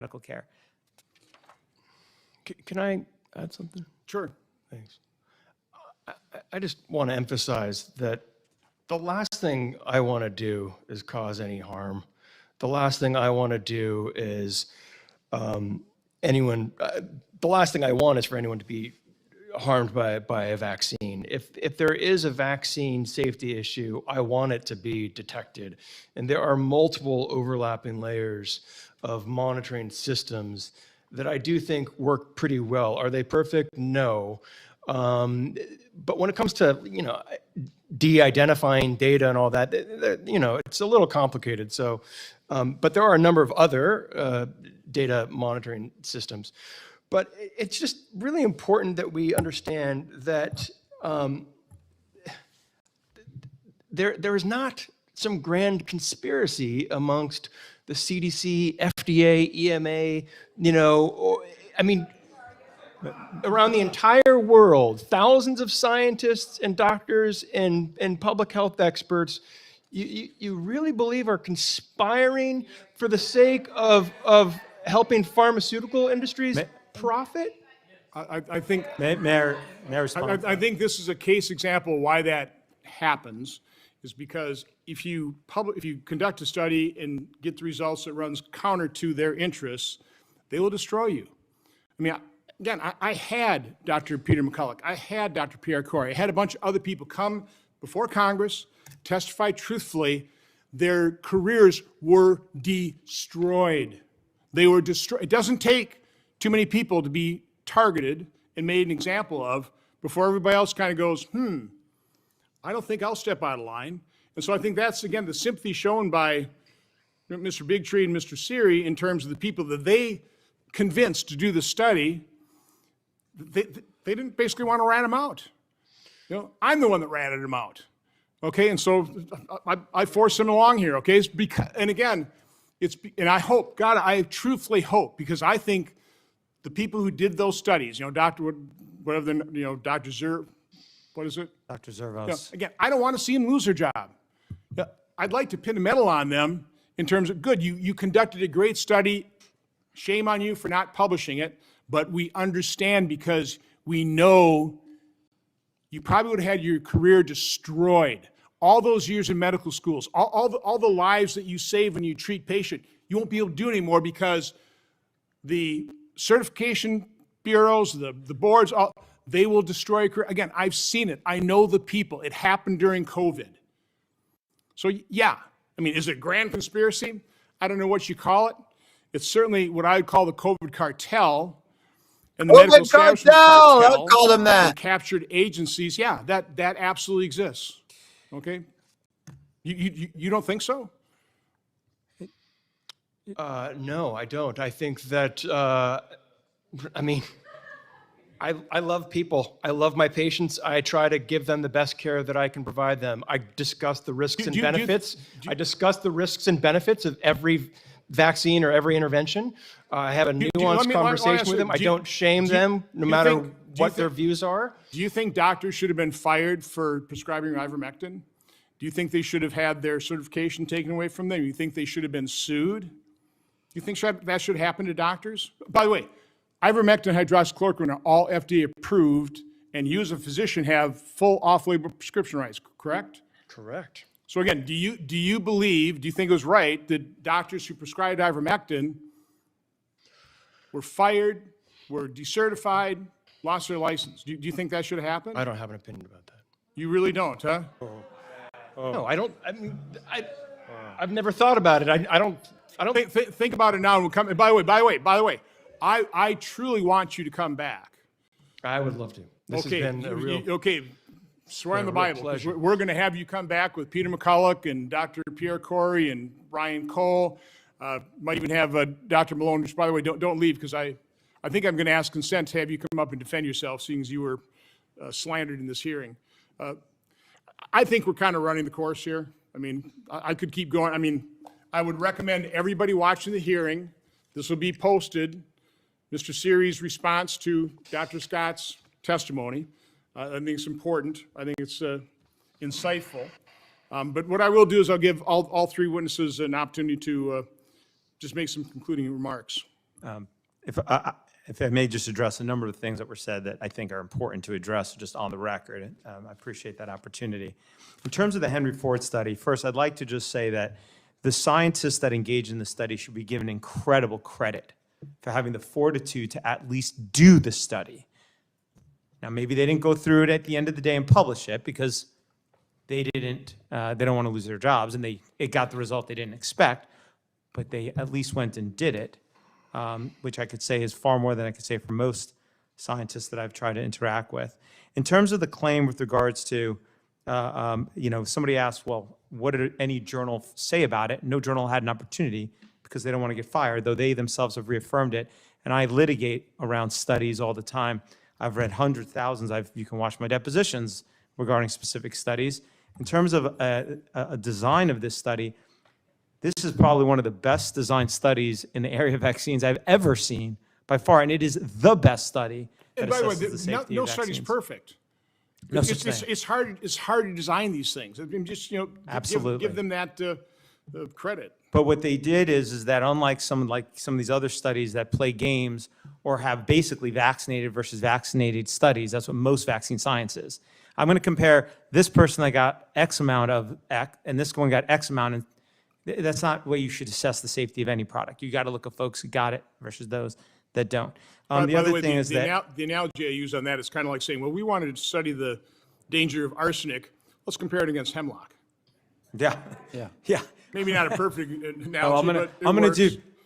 medical care. Can I add something? Sure. Thanks. I just want to emphasize that the last thing I want to do is cause any harm. The last thing I want to do is the last thing I want is for anyone to be harmed by a vaccine. If there is a vaccine safety issue, I want it to be detected. And there are multiple overlapping layers of monitoring systems that I do think work pretty well. Are they perfect? No. But when it comes to, de-identifying data and all that, it's a little complicated. So, but there are a number of other data monitoring systems. But it's just really important that we understand that there is not some grand conspiracy amongst the CDC, FDA, EMA, around the entire world, thousands of scientists and doctors and public health experts, you really believe are conspiring for the sake of helping pharmaceutical industries profit? I think Mayor respond. I think this is a case example why that happens, is because if you conduct a study and get the results that runs counter to their interests, they will destroy you. I mean, again, I had Dr. Peter McCulloch, I had Dr. Pierre Corey, I had a bunch of other people come before Congress, testify truthfully. Their careers were destroyed. They were destroyed. It doesn't take too many people to be targeted and made an example of before everybody else kind of goes, I don't think I'll step out of line. And so I think that's, again, the sympathy shown by Mr. Bigtree and Mr. Seery in terms of the people that they convinced to do the study. They didn't basically want to rat him out. I'm the one that ratted him out. Okay, and so I forced him along here, okay? It's because, and again, and I hope, God, I truthfully hope, because I think the people who did those studies, Dr. whatever, Dr. Zer, what is it? Dr. Zervos. Again, I don't want to see them lose their job. I'd like to pin a medal on them in terms of, good, you conducted a great study, shame on you for not publishing it, but we understand because we know you probably would have had your career destroyed. All those years in medical schools, all the lives that you save when you treat patient, you won't be able to do anymore because the certification bureaus, the boards, they will destroy your career. Again, I've seen it. I know the people. It happened during COVID. So yeah, is it a grand conspiracy? I don't know what you call it. It's certainly what I would call the COVID cartel and the medical establishment cartel. I'll call them that. And captured agencies. Yeah, that absolutely exists. Okay? You don't think so? No, I don't. I think that, I love people. I love my patients. I try to give them the best care that I can provide them. I discuss the risks and benefits. I discuss the risks and benefits of every vaccine or every intervention. I have a nuanced conversation with them. I don't shame them, no matter what their views are. Do you think doctors should have been fired for prescribing ivermectin? Do you think they should have had their certification taken away from them? Do you think they should have been sued? Do you think that should happen to doctors? By the way, ivermectin and hydroxychloroquine are all FDA approved, and you as a physician have full off-label prescription rights, correct? Correct. So again, do you think it was right that doctors who prescribed ivermectin were fired, were decertified, lost their license? Do you think that should have happened? I don't have an opinion about that. You really don't, huh? No, I don't. I've never thought about it. I don't. Think about it now. And we'll come. And by the way, I truly want you to come back. I would love to. This has been a real. Okay, swear on the Bible. We're going to have you come back with Peter McCulloch and Dr. Pierre Corey and Brian Cole. Might even have Dr. Malone. Which, by the way, don't leave, because I think I'm going to ask consent to have you come up and defend yourself, seeing as you were slandered in this hearing. I think we're kind of running the course here. I could keep going. I would recommend everybody watching the hearing. This will be posted. Mr. Seery's response to Dr. Scott's testimony. I think it's important. I think it's insightful. But what I will do is I'll give all three witnesses an opportunity to just make some concluding remarks. If I may just address a number of things that were said that I think are important to address just on the record. I appreciate that opportunity. In terms of the Henry Ford study, first, I'd like to just say that the scientists that engaged in the study should be given incredible credit for having the fortitude to at least do the study. Now, maybe they didn't go through it at the end of the day and publish it because they don't want to lose their jobs, and it got the result they didn't expect, but they at least went and did it, which I could say is far more than I could say for most scientists that I've tried to interact with. In terms of the claim with regards to, somebody asked, well, what did any journal say about it? No journal had an opportunity because they don't want to get fired, though they themselves have reaffirmed it. And I litigate around studies all the time. I've read hundreds, thousands. You can watch my depositions regarding specific studies. In terms of a design of this study, this is probably one of the best designed studies in the area of vaccines I've ever seen by far, and it is the best study that And by the way, assesses the safety no of study's vaccines. perfect. No such thing. It's hard to design these things. I mean, just, Absolutely. give them that credit. But what they did is that unlike some of these other studies that play games or have basically vaccinated versus vaccinated studies, that's what most vaccine science is. I'm going to compare this person that got X amount of X and this one got X amount, and that's not the way you should assess the safety of any product. You got to look at folks who got it versus those that don't. The other thing is that the analogy I use on that is kind of like saying, well, we wanted to study the danger of arsenic. Let's compare it against hemlock. yeah. Maybe not a perfect analogy, Oh, but it works. I'm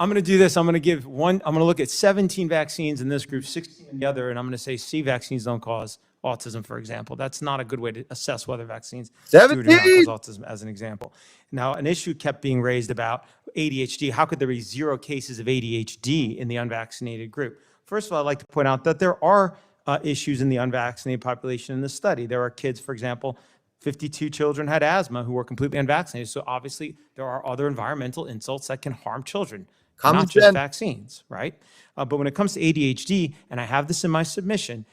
gonna do this. I'm gonna look at 17 vaccines in this group, 16 in the other, and I'm gonna say C vaccines don't cause autism, for example. That's not a good way to assess whether vaccines do or do not cause autism, as an example. Now, an issue kept being raised about ADHD. How could there be 0 cases of ADHD in the unvaccinated group? First of all, I'd like to point out that there are issues in the unvaccinated population in the study. There are kids, for example, 52 children had asthma who were completely unvaccinated. So obviously, there are other environmental insults that can harm children, not just vaccines, right? But when it comes to ADHD, and I have this in my submission,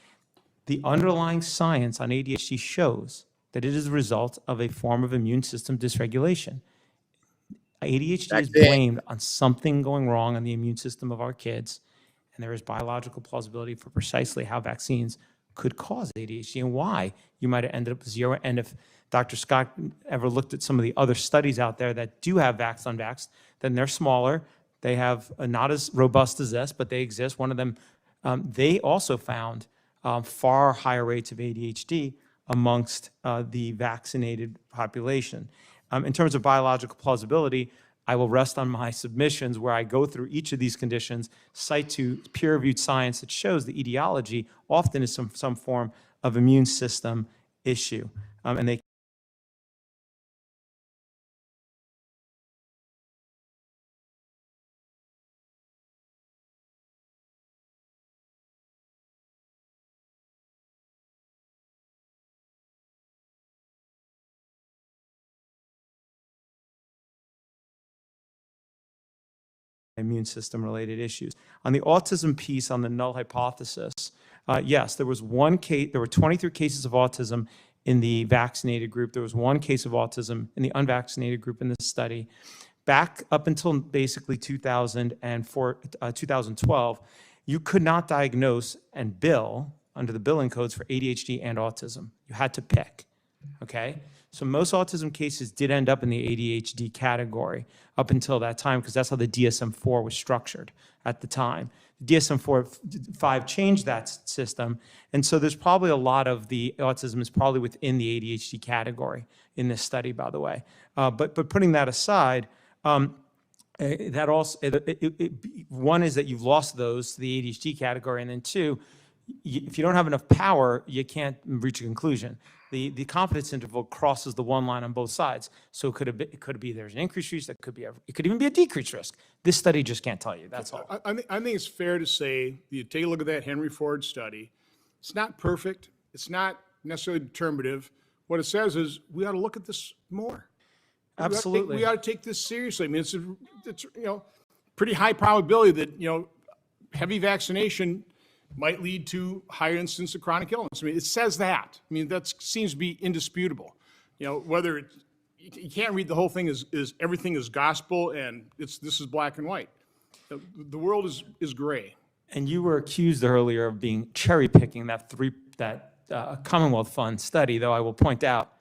the underlying science on ADHD shows that it is a result of a form of immune system dysregulation. ADHD is blamed on something going wrong on the immune system of our kids, and there is biological plausibility for precisely how vaccines could cause ADHD and why you might have ended up with 0. And if Dr. Scott ever looked at some of the other studies out there that do have vax unvaxxed, then they're smaller. They have not as robust as this, but they exist. One of them, they also found far higher rates of ADHD amongst the vaccinated population. In terms of biological plausibility, I will rest on my submissions where I go through each of these conditions, cite to peer-reviewed science that shows the etiology often is some form of immune system issue. And they immune system related issues. On the autism piece, on the null hypothesis, yes, there was one case, there were 23 cases of autism in the vaccinated group. There was 1 case of autism in the unvaccinated group in this study. Back up until basically 2012, you could not diagnose and bill under the billing codes for ADHD and autism. You had to pick, okay? So most autism cases did end up in the ADHD category up until that time, because that's how the DSM-4 was structured at the time. The DSM-5 changed that system, and so there's probably a lot of the autism is probably within the ADHD category in this study, by the way. But putting that aside, that also, one is that you've lost those to the ADHD category, and then 2, if you don't have enough power, you can't reach a conclusion. The confidence interval crosses the one line on both sides. So it could be there's an increased risk, it could even be a decreased risk. This study just can't tell you, that's all. I think it's fair to say, you take a look at that Henry Ford study, it's not perfect, it's not necessarily determinative. What it says is, we ought to look at this more. Absolutely. We ought to take this seriously. I mean, it's pretty high probability that, heavy vaccination might lead to higher incidence of chronic illness. I mean, it says that. I mean, that seems to be indisputable. Whether you can't read the whole thing as everything is gospel and this is black and white. The world is gray. And you were accused earlier of being cherry picking that Commonwealth Fund study, though I will point out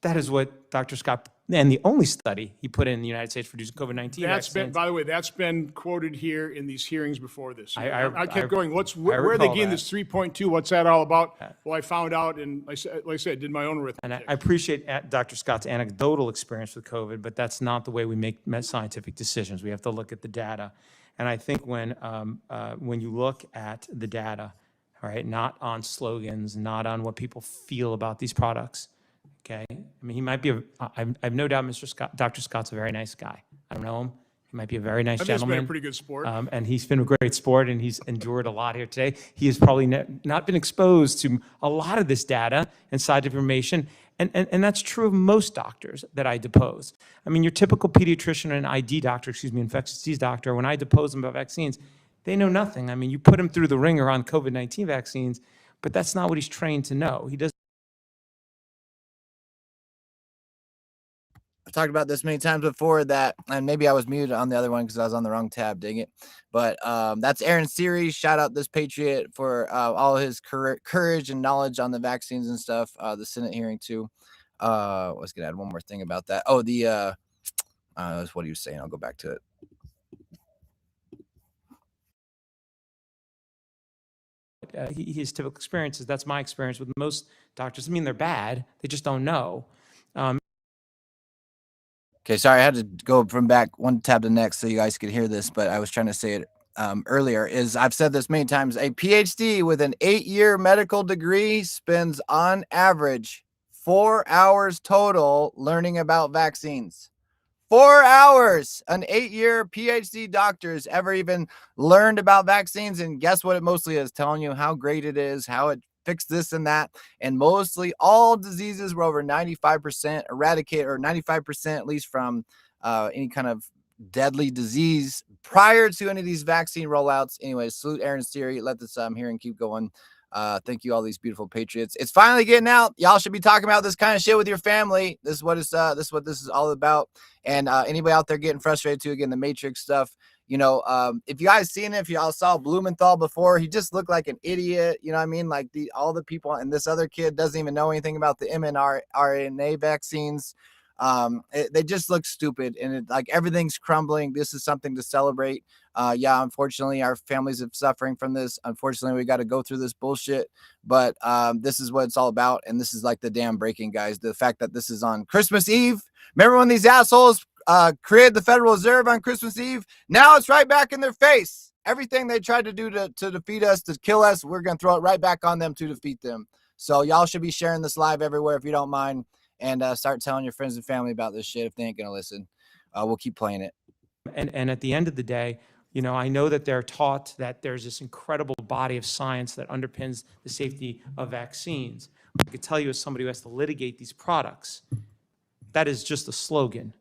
that is what Dr. Scott, and the only study he put in the United States for reducing COVID-19 vaccines. By the way, that's been quoted here in these hearings before this. I kept going, where are they recall getting that. this 3.2? What's that all about? Well, I found out, and like I said, did my own arithmetic. And I appreciate Dr. Scott's anecdotal experience with COVID, but that's not the way we make scientific decisions. We have to look at the data. And I think when you look at the data, all right, not on slogans, not on what people feel about these products, okay? I mean, he might be, I have no doubt Dr. Scott's a very nice guy. I don't know him. He might be a very nice I think he's gentleman. been a pretty good sport. And he's been a great sport, and he's endured a lot here today. He has probably not been exposed to a lot of this data and side information, and that's true of most doctors that I depose. I mean, your typical pediatrician and infectious disease doctor, when I depose them about vaccines, they know nothing. I mean, you put him through the ringer on COVID-19 vaccines, but that's not what he's trained to know. He doesn't. I've talked about this many times before that, and maybe I was muted on the other one because I was on the wrong tab, dang it. But that's Aaron Series. Shout out this patriot for all his courage and knowledge on the vaccines and stuff. The Senate hearing too. I was gonna add one more thing about that. Oh, that's what he was saying. I'll go back to it. His typical experiences, that's my experience with most doctors. I mean, they're bad. They just don't know. Okay, sorry, I had to go from back one tab to next so you guys could hear this, but I was trying to say it earlier. I've said this many times, a PhD with an 8-year medical degree spends on average 4 hours total learning about vaccines. 4 hours. An 8-year PhD doctor has ever even learned about vaccines, and guess what it mostly is? Telling you how great it is, how it fixed this and that, and mostly all diseases were over 95% eradicated, or 95% at least from any kind of deadly disease prior to any of these vaccine rollouts. Anyways, salute Aaron Siri. Let this hearing keep going. Thank you, all these beautiful patriots. It's finally getting out. Y'all should be talking about this kind of shit with your family. This is what this is all about. And anybody out there getting frustrated too, again, the Matrix stuff. You know, if you guys seen it, if y'all saw Blumenthal before, he just looked like an idiot. You know what I mean? Like all the people, and this other kid doesn't even know anything about the mRNA vaccines. They just look stupid, and like everything's crumbling. This is something to celebrate. Yeah, unfortunately, our families are suffering from this. Unfortunately, we got to go through this bullshit, but this is what it's all about. And this is like the damn breaking, guys. The fact that this is on Christmas Eve. Remember when these assholes created the Federal Reserve on Christmas Eve? Now it's right back in their face. Everything they tried to do to defeat us, to kill us, we're going to throw it right back on them to defeat them. So y'all should be sharing this live everywhere if you don't mind, and start telling your friends and family about this shit if they ain't going to listen. We'll keep playing it. And at the end of the day, you know, I know that they're taught that there's this incredible body of science that underpins the safety of vaccines. I could tell you, as somebody who has to litigate these products, that is just a slogan,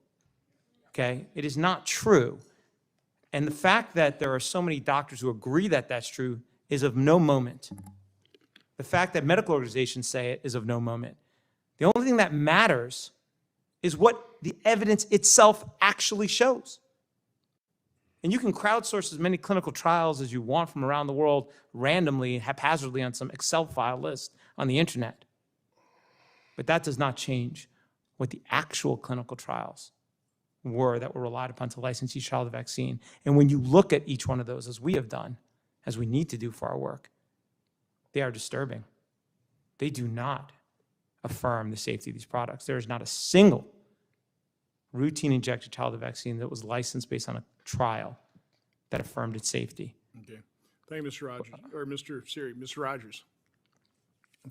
okay? It is not true. And the fact that there are so many doctors who agree that that's true is of no moment. The fact that medical organizations say it is of no moment. The only thing that matters is what the evidence itself actually shows. And you can crowdsource as many clinical trials as you want from around the world randomly, haphazardly on some Excel file list on the internet. But that does not change what the actual clinical trials were that were relied upon to license each child a vaccine. And when you look at each one of those, as we have done, as we need to do for our work, they are disturbing. They do not affirm the safety of these products. There is not a single routine injected childhood vaccine that was licensed based on a trial that affirmed its safety. Okay. Thank you, Mr. Rogers, or Mr. Siri. Mr. Rogers.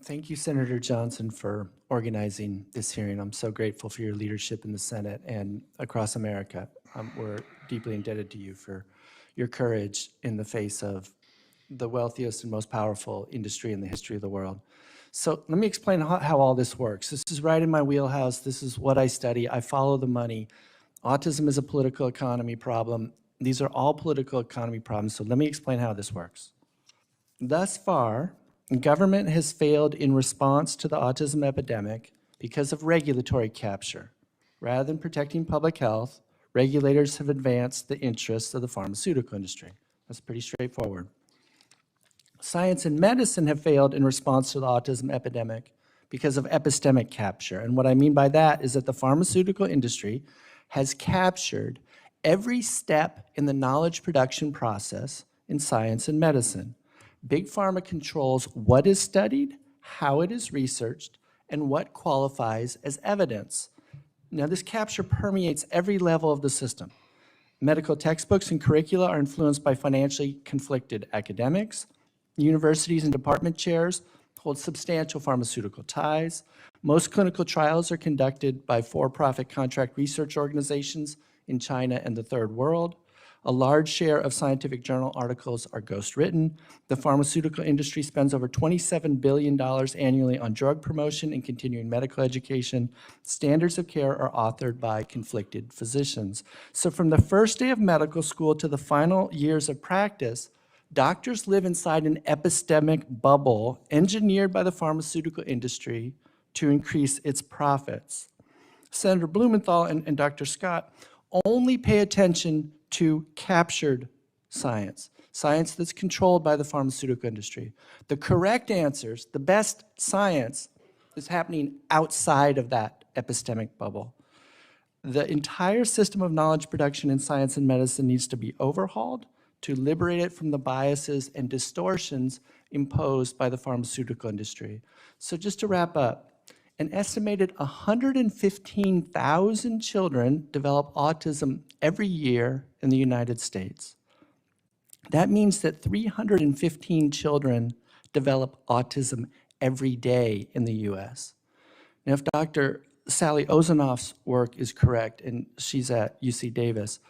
Thank you, Senator Johnson, for organizing this hearing. I'm so grateful for your leadership in the Senate and across America. We're deeply indebted to you for your courage in the face of the wealthiest and most powerful industry in the history of the world. So let me explain how all this works. This is right in my wheelhouse. This is what I study. I follow the money. Autism is a political economy problem. These are all political economy problems. So let me explain how this works. Thus far, government has failed in response to the autism epidemic because of regulatory capture. Rather than protecting public health, Regulators have advanced the interests of the pharmaceutical industry. That's pretty straightforward. Science and medicine have failed in response to the autism epidemic because of epistemic capture. And what I mean by that is that the pharmaceutical industry has captured every step in the knowledge production process in science and medicine. Big Pharma controls what is studied, how it is researched, and what qualifies as evidence. Now, this capture permeates every level of the system. Medical textbooks and curricula are influenced by financially conflicted academics. Universities and department chairs hold substantial pharmaceutical ties. Most clinical trials are conducted by for-profit contract research organizations in China and the Third World. A large share of scientific journal articles are ghostwritten. The pharmaceutical industry spends over $27 billion annually on drug promotion and continuing medical education. Standards of care are authored by conflicted physicians. So from the first day of medical school to the final years of practice, doctors live inside an epistemic bubble engineered by the pharmaceutical industry to increase its profits. Senator Blumenthal and Dr. Scott only pay attention to captured science, science that's controlled by the pharmaceutical industry. The correct answers, the best science, is happening outside of that epistemic bubble. The entire system of knowledge production in science and medicine needs to be overhauled to liberate it from the biases and distortions imposed by the pharmaceutical industry. So just to wrap up, an estimated 115,000 children develop autism every year in the United States. That means that 315 children develop autism every day in the US. Now, if Dr. Sally Ozanoff's work is correct, and she's at UC Davis,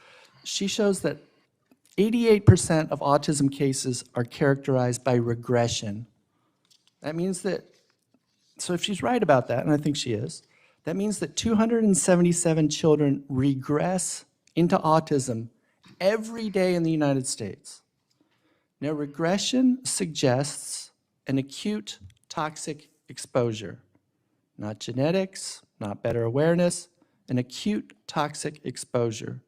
she shows that 88% of autism cases are characterized by regression. That means that, so if she's right about that, and I think she is, that means that 277 children regress into autism every day in the United States. Now, regression suggests an acute toxic exposure, not genetics, not better awareness, an acute toxic exposure,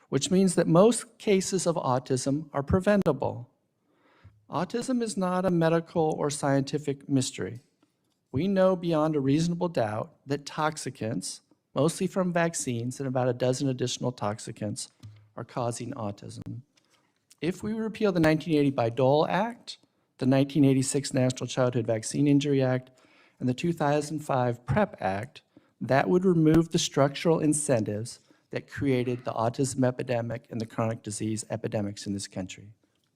which means that most cases of autism are preventable. Autism is not a medical or scientific mystery. We know beyond a reasonable doubt that toxicants, mostly from vaccines and about a dozen additional toxicants, are causing autism. If we repeal the 1980 Bayh-Dole Act, the 1986 National Childhood Vaccine Injury Act, and the 2005 PrEP Act, that would remove the structural incentives that created the autism epidemic and the chronic disease epidemics in this country.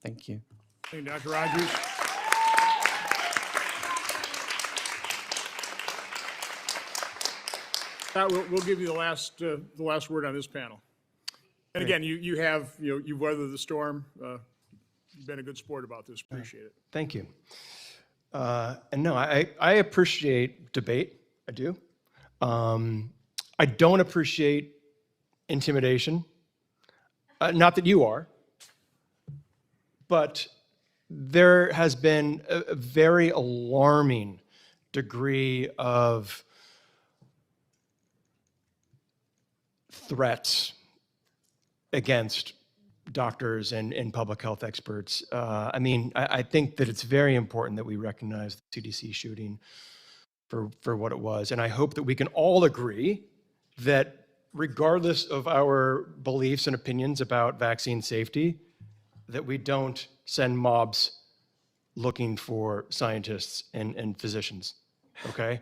Thank you. Thank you, Dr. Rogers. Pat, we'll give you the last word on this panel. And again, you've weathered the storm. You've been a good sport about this. Appreciate it. Thank you. And no, I appreciate debate. I do. I don't appreciate intimidation. Not that you are, but there has been a very alarming degree of threats against doctors and public health experts. I think that it's very important that we recognize the CDC shooting for what it was. And I hope that we can all agree that regardless of our beliefs and opinions about vaccine safety, that we don't send mobs looking for scientists and physicians, okay?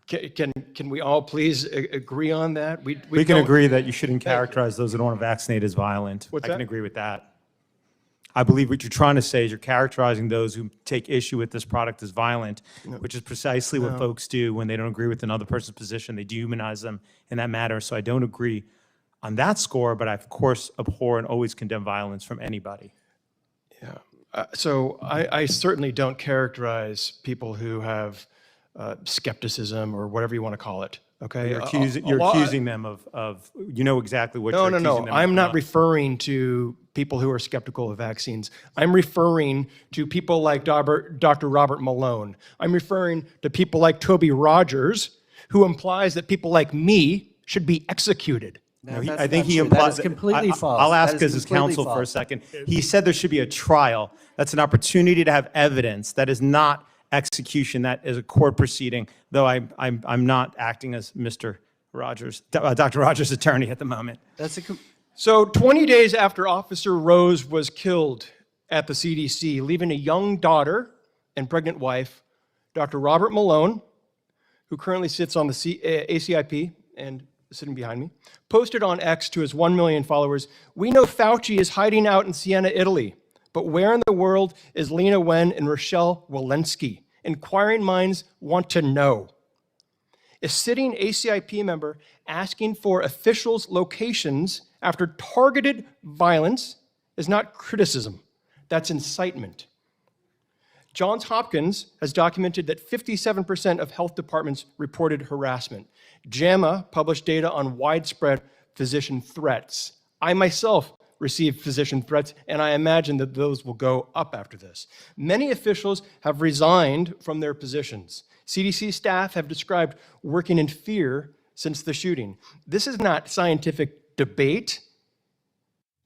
Can we all please agree on that? We can agree that you shouldn't characterize those that don't want to vaccinate as violent. What's I can that? agree with that. I believe what you're trying to say is you're characterizing those who take issue with this product as violent, which is precisely what folks do when they don't agree with another person's position. They dehumanize them in that matter. So I don't agree on that score, but I, of course, abhor and always condemn violence from anybody. Yeah. So I certainly don't characterize people who have skepticism or whatever you want to call it. Okay. You're accusing them of you know exactly what you're accusing them of. I'm not referring to people who are skeptical of vaccines. I'm referring to people like Dr. Robert Malone. I'm referring to people like Toby Rogers, who implies that people like me should be executed. No, He- that's I think not he true. implied. That is completely false. I'll That ask is as his completely counsel for a false. second. He said there should be a trial. That's an opportunity to have evidence. That is not execution. That is a court proceeding, though I'm not acting as Mr. Rogers, Dr. Rogers' attorney at the moment. That's So 20 days after Officer Rose was killed at the CDC, leaving a young daughter and pregnant wife, Dr. Robert Malone, who currently sits on the ACIP and sitting behind me, posted on X to his 1 million followers, "We know Fauci is hiding out in Siena, Italy, but where in the world is Lena Wen and Rochelle Walensky? Inquiring minds want to know." A sitting ACIP member asking for officials' locations after targeted violence is not criticism. That's incitement. Johns Hopkins has documented that 57% of health departments reported harassment. JAMA published data on widespread physician threats. I myself received physician threats, and I imagine that those will go up after this. Many officials have resigned from their positions. CDC staff have described working in fear since the shooting. This is not scientific debate.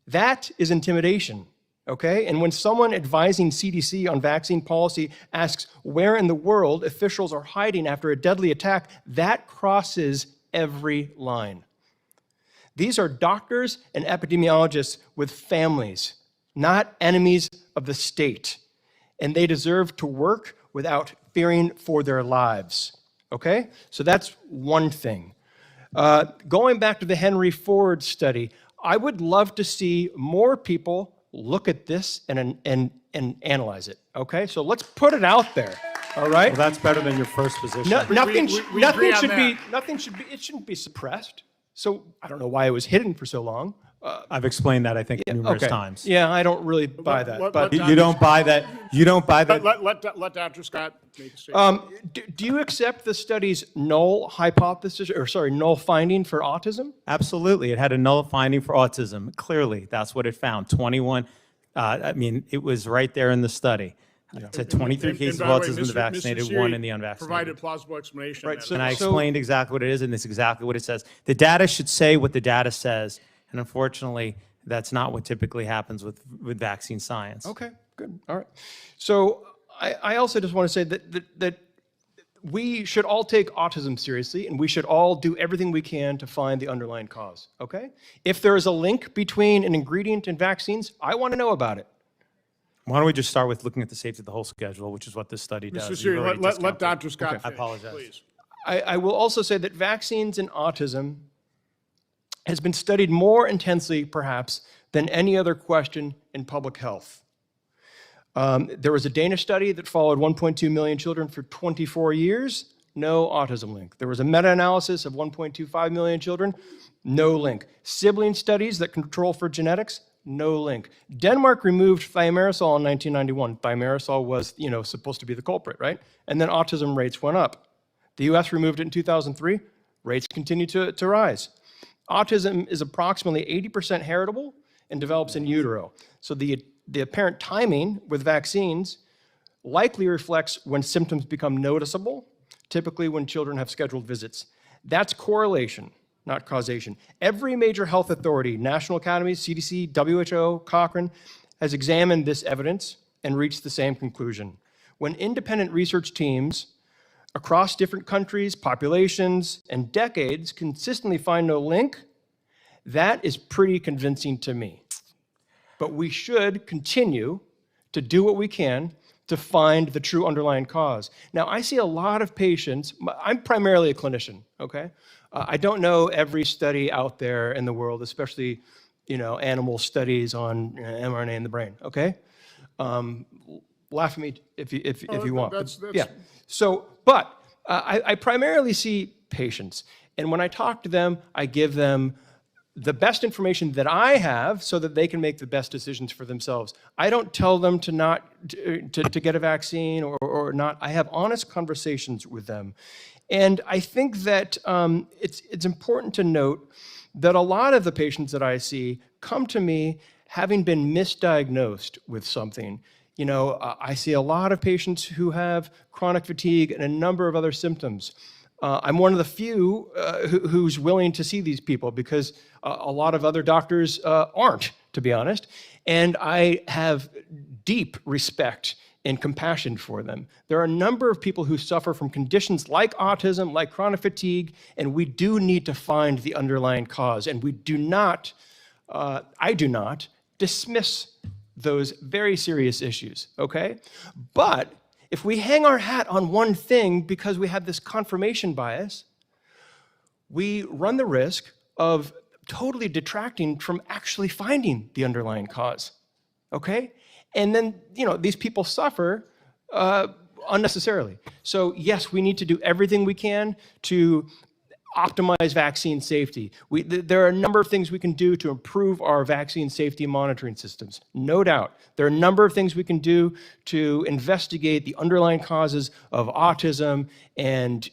That is intimidation, okay? And when someone advising CDC on vaccine policy asks where in the world officials are hiding after a deadly attack, that crosses every line. These are doctors and epidemiologists with families, not enemies of the state. And they deserve to work without fearing for their lives, okay? So that's one thing. Going back to the Henry Ford study, I would love to see more people look at this and analyze it, okay? So let's put it out there, all right? Well, that's better than your first position. Nothing on shouldn't be suppressed. So I don't know why it was hidden for so long. I've explained that, I think, numerous Okay. times. Yeah, I don't really buy that. But You don't buy that. You don't buy that. Let Dr. Scott make a statement. do you accept the study's null hypothesis, or sorry, null finding for autism? Absolutely. It had a null finding for autism. Clearly, that's what it found. 21, I mean, it was right there in the study. It said 23 cases of by the way, autism in the Mr. vaccinated, Siri one in the unvaccinated. Provided plausible explanation. Right, of that. so- And I explained exactly what it is, and it's exactly what it says. The data should say what the data says, and unfortunately, that's not what typically happens with vaccine science. Okay, good. All right. So I also just want to say that we should all take autism seriously, and we should all do everything we can to find the underlying cause, okay? If there is a link between an ingredient and vaccines, I want to know about it. Why don't we just start with looking at the safety of the whole schedule, which is what this study does. Mr. You've Siri, already let discounted. Dr. Scott I finish, apologize. please. I will also say that vaccines and autism has been studied more intensely, perhaps, than any other question in public health. There was a Danish study that followed 1.2 million children for 24 years, no autism link. There was a meta-analysis of 1.25 million children, no link. Sibling studies that control for genetics, no link. Denmark removed thimerosal in 1991. Thimerosal was, supposed to be the culprit, right? And then autism rates went up. The US removed it in 2003. Rates continue to rise. Autism is approximately 80% heritable and develops in utero. So the apparent timing with vaccines likely reflects when symptoms become noticeable, typically when children have scheduled visits. That's correlation, not causation. Every major health authority, national academies, CDC, WHO, Cochrane, has examined this evidence and reached the same conclusion. When independent research teams across different countries, populations, and decades consistently find no link, that is pretty convincing to me. But we should continue to do what we can to find the true underlying cause. Now, I see a lot of patients. I'm primarily a clinician, okay? I don't know every study out there in the world, especially, animal studies on mRNA in the brain, okay? Laugh at me if you want. that's- Yeah. So, but I primarily see patients. And when I talk to them, I give them the best information that I have so that they can make the best decisions for themselves. I don't tell them to not to get a vaccine or not. I have honest conversations with them. And I think that it's important to note that a lot of the patients that I see come to me having been misdiagnosed with something. I see a lot of patients who have chronic fatigue and a number of other symptoms. I'm one of the few who's willing to see these people because A lot of other doctors aren't, to be honest. And I have deep respect and compassion for them. There are a number of people who suffer from conditions like autism, like chronic fatigue, and we do need to find the underlying cause. And we do not, I do not, dismiss those very serious issues, okay? But if we hang our hat on one thing because we have this confirmation bias, we run the risk of totally detracting from actually finding the underlying cause, okay? And then, these people suffer unnecessarily. So yes, we need to do everything we can to optimize vaccine safety. There are a number of things we can do to improve our vaccine safety monitoring systems, no doubt. There are a number of things we can do to investigate the underlying causes of autism and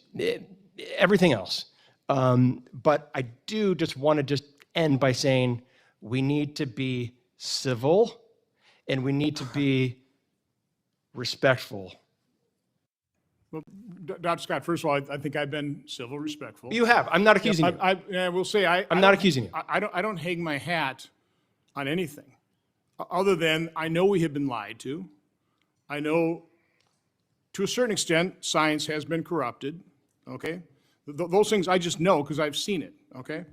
everything else. But I do just want to end by saying we need to be civil and we need to be respectful. Well, Dr. Scott, first of all, I think I've been civil, respectful. You have. I'm not accusing you. I will say I'm not accusing you. I don't hang my hat on anything, other than I know we have been lied to. I know, to a certain extent, science has been corrupted. Okay, those things I just know because I've seen it. Okay,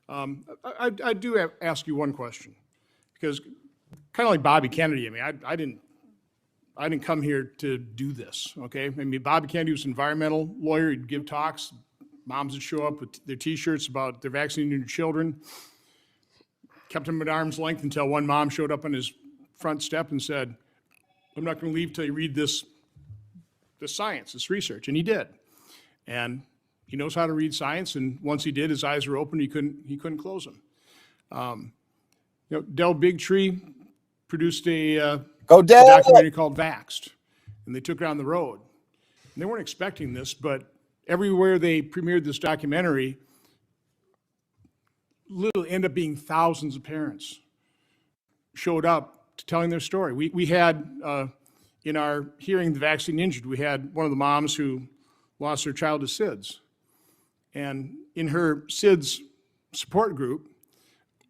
I do ask you one question, because kind of like Bobby Kennedy. I mean, I didn't come here to do this, okay? I mean, Bobby Kennedy was an environmental lawyer. He'd give talks. Moms would show up with their T-shirts about their vaccinating their children. Kept them at arm's length until one mom showed up on his front step and said, I'm not going to leave till you read this science, this research. And he did. And he knows how to read science, and once he did, his eyes were open. He couldn't close them. Del Bigtree produced a documentary called Vaxxed, and they took it on the road. And they weren't expecting this, but everywhere they premiered this documentary, literally ended up being thousands of parents showed up to telling their story. We had, in our Hearing the Vaccine Injured, we had one of the moms who lost her child to SIDS. And in her SIDS support group,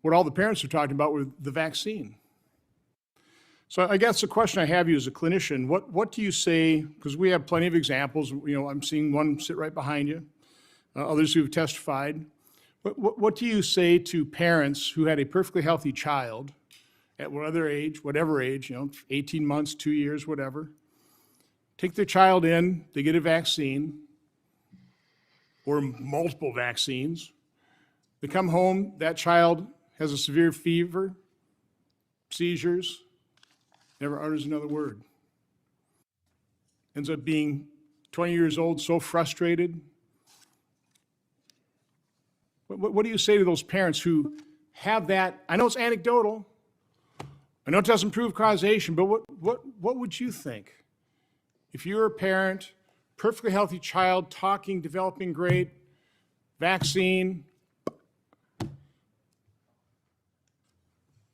what all the parents were talking about were the vaccine. So I guess the question I have you as a clinician, what do you say, because we have plenty of examples, I'm seeing one sit right behind you, others who have testified. What do you say to parents who had a perfectly healthy child at whatever age, 18 months, 2 years, whatever, take their child in, they get a vaccine or multiple vaccines, they come home, that child has a severe fever, seizures, never utters another word. Ends up being 20 years old, so frustrated. What do you say to those parents who have that? I know it's anecdotal. I know it doesn't prove causation, but what would you think? If you're a parent, perfectly healthy child, talking, developing great, vaccine,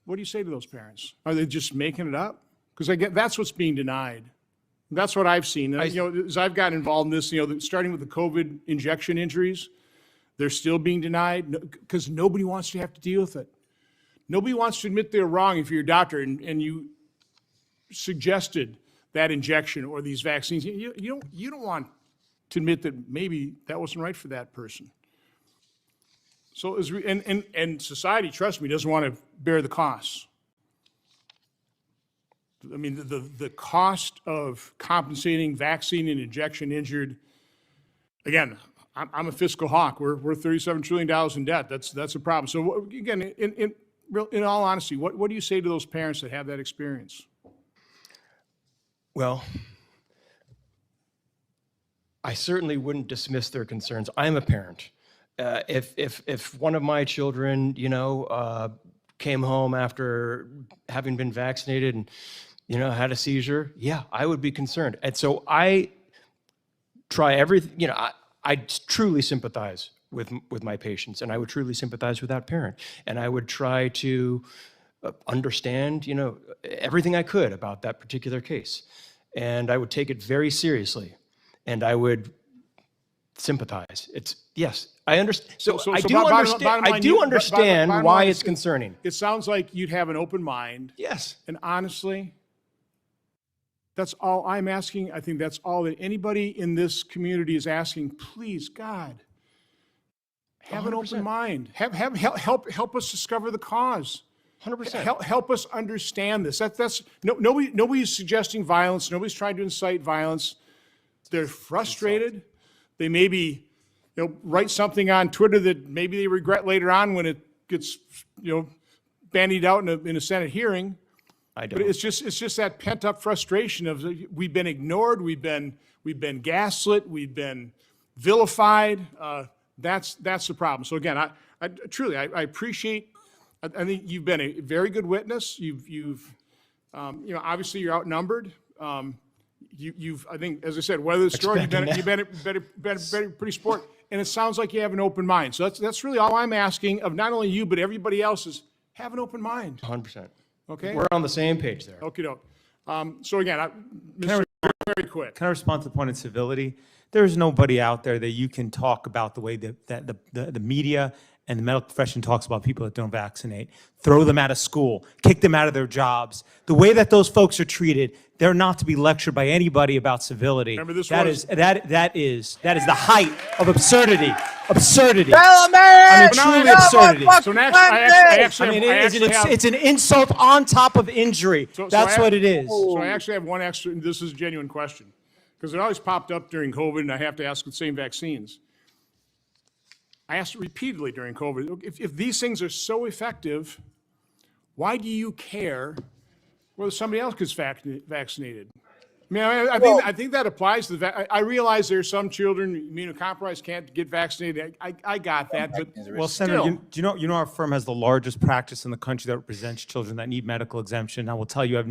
what do you say to those parents? Are they just making it up? Because that's what's being denied. That's what I've seen. As I've gotten involved in this, starting with the COVID injection injuries, they're still being denied because nobody wants to have to deal with it. Nobody wants to admit they're wrong if you're a doctor and you suggested that injection or these vaccines. You don't want to admit that maybe that wasn't right for that person. So, and society, trust me, doesn't want to bear the costs. I mean, the cost of compensating vaccine and injection injured, again, I'm a fiscal hawk. We're $37 trillion in debt. That's a problem. So again, in all honesty, what do you say to those parents that have that experience? Well, I certainly wouldn't dismiss their concerns. I'm a parent. If one of my children, came home after having been vaccinated and, had a seizure, yeah, I would be concerned. And so I try everything, I truly sympathize with my patients, and I would truly sympathize with that parent. And I would try to understand, everything I could about that particular case. And I would take it very seriously, and I would sympathize. Yes, I understand. So, So- I so do bottom understand. I line, do understand bottom why line it's is- concerning. It sounds like you'd have an open mind. Yes. And honestly, that's all I'm asking. I think that's all that anybody in this community is asking. Please, God, have an 100%. open mind. Help us discover the cause. 100%. Help us understand this. Nobody's suggesting violence. Nobody's trying to incite violence. They're frustrated. They maybe, write something on Twitter that maybe they regret later on when it gets, bandied out in a Senate hearing. I But don't. it's just that pent up frustration of we've been ignored, we've been gaslit, we've been vilified. That's the problem. So again, I truly appreciate. I think you've been a very good witness. You've obviously you're outnumbered. I think, as I said, weather the storm. You've been pretty sport, and it sounds like you have an open mind. So that's really all I'm asking of not only you but everybody else is have an open mind. 100%. Okay. We're on the same page there. Okey doke. So again, Mr. Very quick. Can I respond to the point of civility? There is nobody out there that you can talk about the way that the media and the medical profession talks about people that don't vaccinate. Throw them out of school, kick them out of their jobs. The way that those folks are treated, they're not to be lectured by anybody about civility. Remember, this That was- is the height of absurdity. Absurdity. Tell I mean, America! truly Come on, absurdity. fuck So next, I actually have, It's an insult on top of injury. That's what it is. So I actually have one extra, and this is a genuine question, because it always popped up during COVID, and I have to ask the same vaccines. I asked it repeatedly during COVID. If these things are so effective, why do you care whether somebody else gets vaccinated? I mean, I think that applies to I realize there are some children immunocompromised can't get vaccinated. I got that, but Well, Senator, still. you know our firm has the largest practice in the country that represents children that need medical exemption. I will tell you, we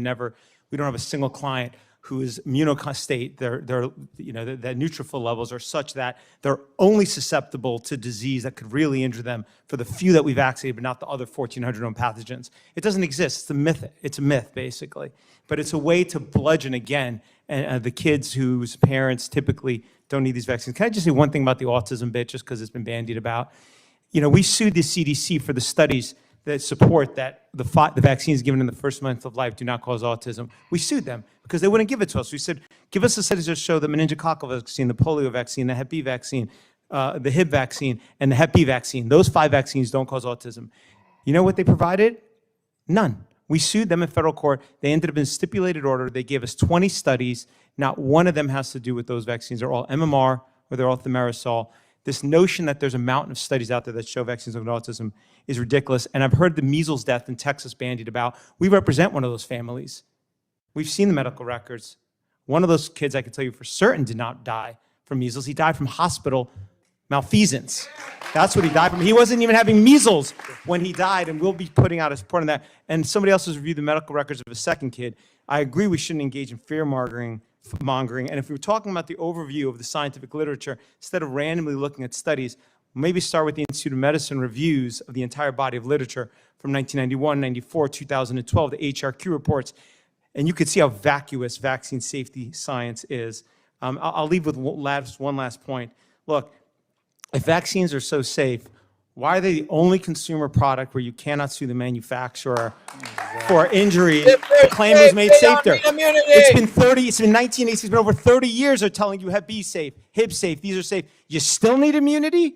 don't have a single client who is immunostate. Their neutrophil levels are such that they're only susceptible to disease that could really injure them for the few that we vaccinated, but not the other 1,400 known pathogens. It doesn't exist. It's a myth. It's a myth, basically. But it's a way to bludgeon, again, the kids whose parents typically don't need these vaccines. Can I just say one thing about the autism bit, just because it's been bandied about? We sued the CDC for the studies that support that the vaccines given in the first month of life do not cause autism. We sued them because they wouldn't give it to us. We said, give us the studies that show the meningococcal vaccine, the polio vaccine, the Hep B vaccine, the Hib vaccine, and the Hep B vaccine. Those 5 vaccines don't cause autism. You know what they provided? None. We sued them in federal court. They ended up in stipulated order. They gave us 20 studies. Not one of them has to do with those vaccines. They're all MMR or they're all thimerosal. This notion that there's a mountain of studies out there that show vaccines of autism is ridiculous. And I've heard the measles death in Texas bandied about. We represent one of those families. We've seen the medical records. One of those kids, I can tell you for certain, did not die from measles. He died from hospital malfeasance. That's what he died from. He wasn't even having measles when he died, and we'll be putting out a report on that. And somebody else has reviewed the medical records of a second kid. I agree we shouldn't engage in fear-mongering. And if we were talking about the overview of the scientific literature, instead of randomly looking at studies, maybe start with the Institute of Medicine reviews of the entire body of literature from 1991, 94, 2012, the HRQ reports, and you could see how vacuous vaccine safety science is. I'll leave with one last point. Look, if vaccines are so safe, why are they the only consumer product where you cannot sue the manufacturer for injury? The claim was made safer. It's been 1980s, it's been over 30 years they're telling you Hep B safe, Hib safe, these are safe. You still need immunity?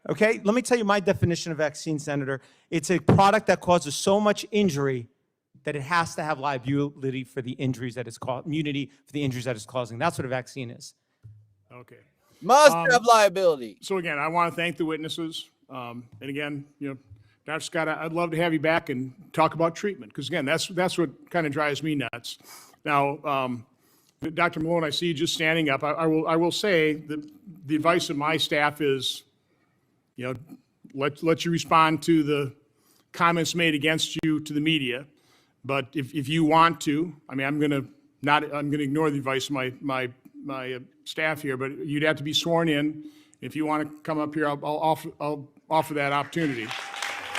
Okay, let me tell you my definition of vaccine, Senator. It's a product that causes so much injury that it has to have liability for the injuries that it's causing, immunity for the injuries that it's causing. That's what a vaccine is. Okay. Must have liability. So again, I want to thank the witnesses. And again, Dr. Scott, I'd love to have you back and talk about treatment, because again, that's what kind of drives me nuts. Now, Dr. Malone, I see you just standing up. I will say that the advice of my staff is, let you respond to the comments made against you to the media. But if you want to, I mean, I'm going to ignore the advice of my staff here, but you'd have to be sworn in. If you want to come up here, I'll offer that opportunity.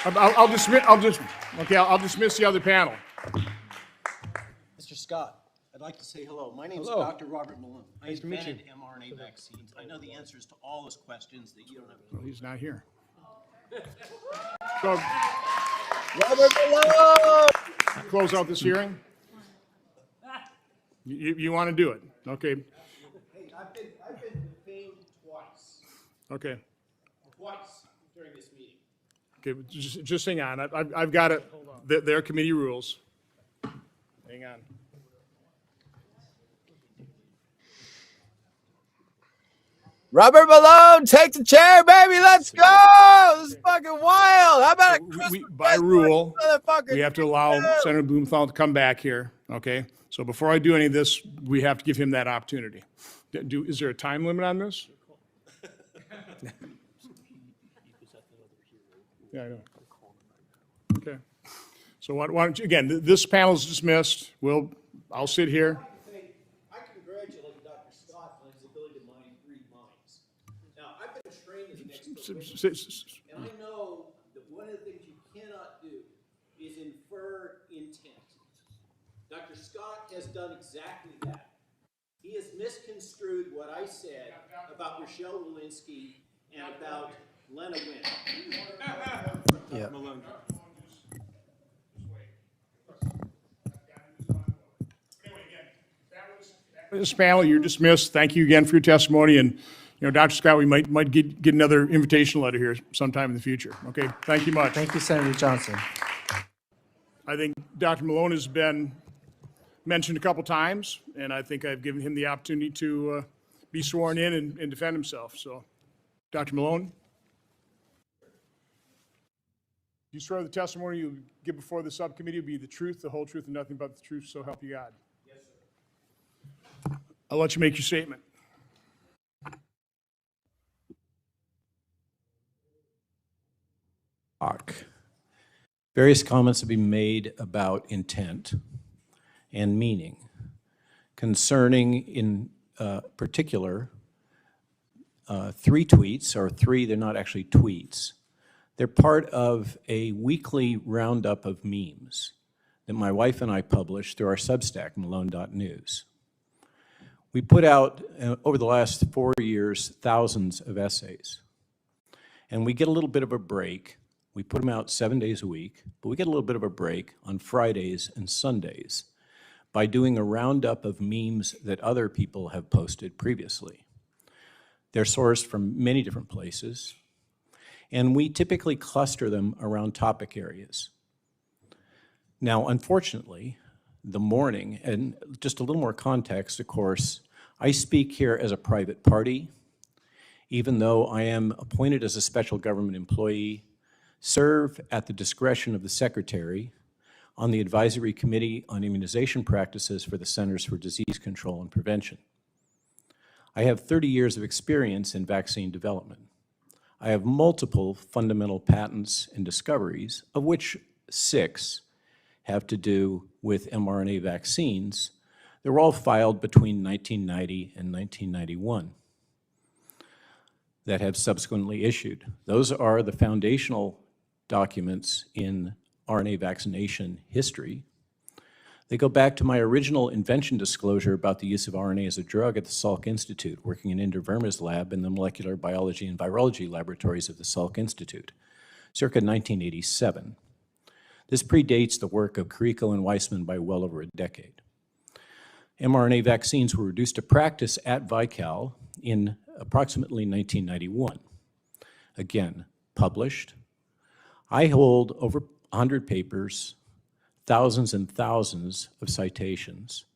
I'll dismiss the other panel. Mr. Scott, I'd like to say hello. My name is Hello. Dr. Robert Malone. I Nice to meet you. invented mRNA vaccines. I know the answers to all those questions that you don't have. Well, he's not here. So, Robert Malone! close out this hearing? You want to do it? Okay, Hey, I've been defamed twice. okay. Twice during this meeting. Okay, just hang on. I've got it, their committee rules. Hang on. Robert Malone, take the chair, baby. Let's go. This is fucking wild. How about a Christmas By present, rule, motherfucker? we have to allow Senator Blumenthal to come back here, okay? So before I do any of this, we have to give him that opportunity. Is there a time limit on this? Yeah, I know. Okay. So why don't you, again, this panel is dismissed. I'll sit here. I congratulate Dr. Scott on his ability to read minds. Now, I've been trained as an expert, and I know that one of the things you cannot do is infer intent. Dr. Scott has done exactly that. He has misconstrued what I said about Rochelle Walensky and about Lena Wynn. Yeah. This panel, you're dismissed. Thank you again for your testimony. And, Dr. Scott, we might get another invitation letter here sometime in the future. Okay, thank you much. Thank you, Senator Johnson. I think Dr. Malone has been mentioned a couple times, and I think I've given him the opportunity to be sworn in and defend himself. So, Dr. Malone? You swear the testimony you give before the subcommittee will be the truth, the whole truth, and nothing but the truth, so help you God? Yes, sir. I'll let you make your statement. Various comments have been made about intent and meaning concerning, in particular, 3 tweets, or 3, they're not actually tweets. They're part of a weekly roundup of memes that my wife and I publish through our Substack, malone.news. We put out, over the last 4 years, thousands of essays. And we get a little bit of a break. We put them out 7 days a week, but we get a little bit of a break on Fridays and Sundays by doing a roundup of memes that other people have posted previously. They're sourced from many different places, and we typically cluster them around topic areas. Now, unfortunately, the morning, and just a little more context, of course, I speak here as a private party, even though I am appointed as a special government employee, serve at the discretion of the Secretary on the Advisory Committee on Immunization Practices for the Centers for Disease Control and Prevention. I have 30 years of experience in vaccine development. I have multiple fundamental patents and discoveries, of which 6 have to do with mRNA vaccines. They were all filed between 1990 and 1991 that have subsequently issued. Those are the foundational documents in RNA vaccination history. They go back to my original invention disclosure about the use of RNA as a drug at the Salk Institute, working in Inder Verma's lab in the molecular biology and virology laboratories of the Salk Institute, circa 1987. This predates the work of Carrico and Weissman by well over a decade. mRNA vaccines were reduced to practice at Vical in approximately 1991. Again, published. I hold over 100 papers, thousands and thousands of citations.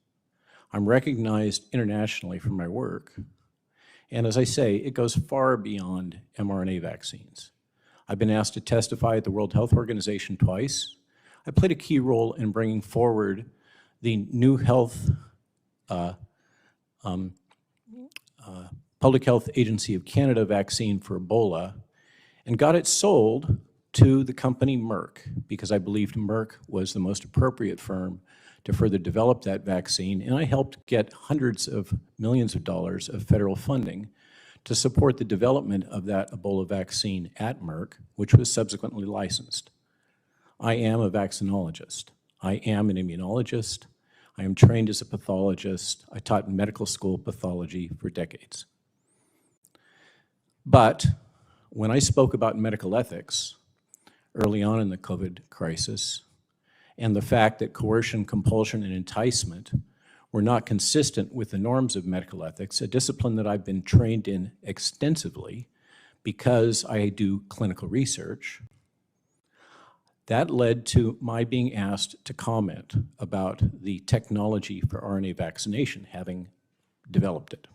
I'm recognized internationally for my work. And as I say, it goes far beyond mRNA vaccines. I've been asked to testify at the World Health Organization twice. I played a key role in bringing forward the new health, Public Health Agency of Canada vaccine for Ebola, and got it sold to the company Merck, because I believed Merck was the most appropriate firm to further develop that vaccine, and I helped get hundreds of millions of dollars of federal funding to support the development of that Ebola vaccine at Merck, which was subsequently licensed. I am a vaccinologist. I am an immunologist. I am trained as a pathologist. I taught in medical school pathology for decades. But when I spoke about medical ethics early on in the COVID crisis, and the fact that coercion, compulsion, and enticement were not consistent with the norms of medical ethics, a discipline that I've been trained in extensively because I do clinical research, that led to my being asked to comment about the technology for RNA vaccination, having developed it.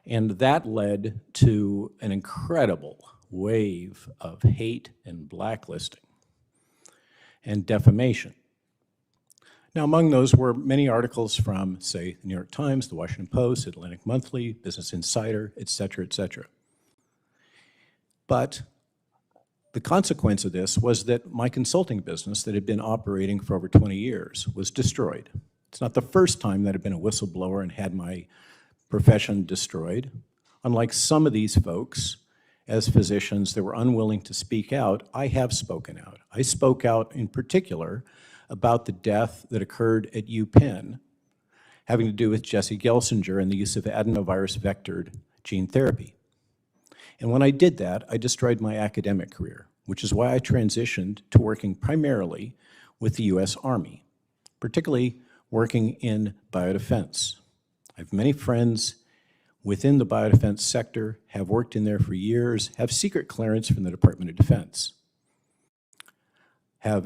And that led to an incredible wave of hate and blacklisting and defamation. Now, among those were many articles from, say, the New York Times, the Washington Post, Atlantic Monthly, Business Insider, et cetera, et cetera. But the consequence of this was that my consulting business that had been operating for over 20 years was destroyed. It's not the first time that I've been a whistleblower and had my profession destroyed. Unlike some of these folks, as physicians that were unwilling to speak out, I have spoken out. I spoke out in particular about the death that occurred at UPenn, having to do with Jesse Gelsinger and the use of adenovirus vectored gene therapy. And when I did that, I destroyed my academic career, which is why I transitioned to working primarily with the US Army, particularly working in biodefense. I have many friends within the biodefense sector, have worked in there for years, have secret clearance from the Department of Defense, have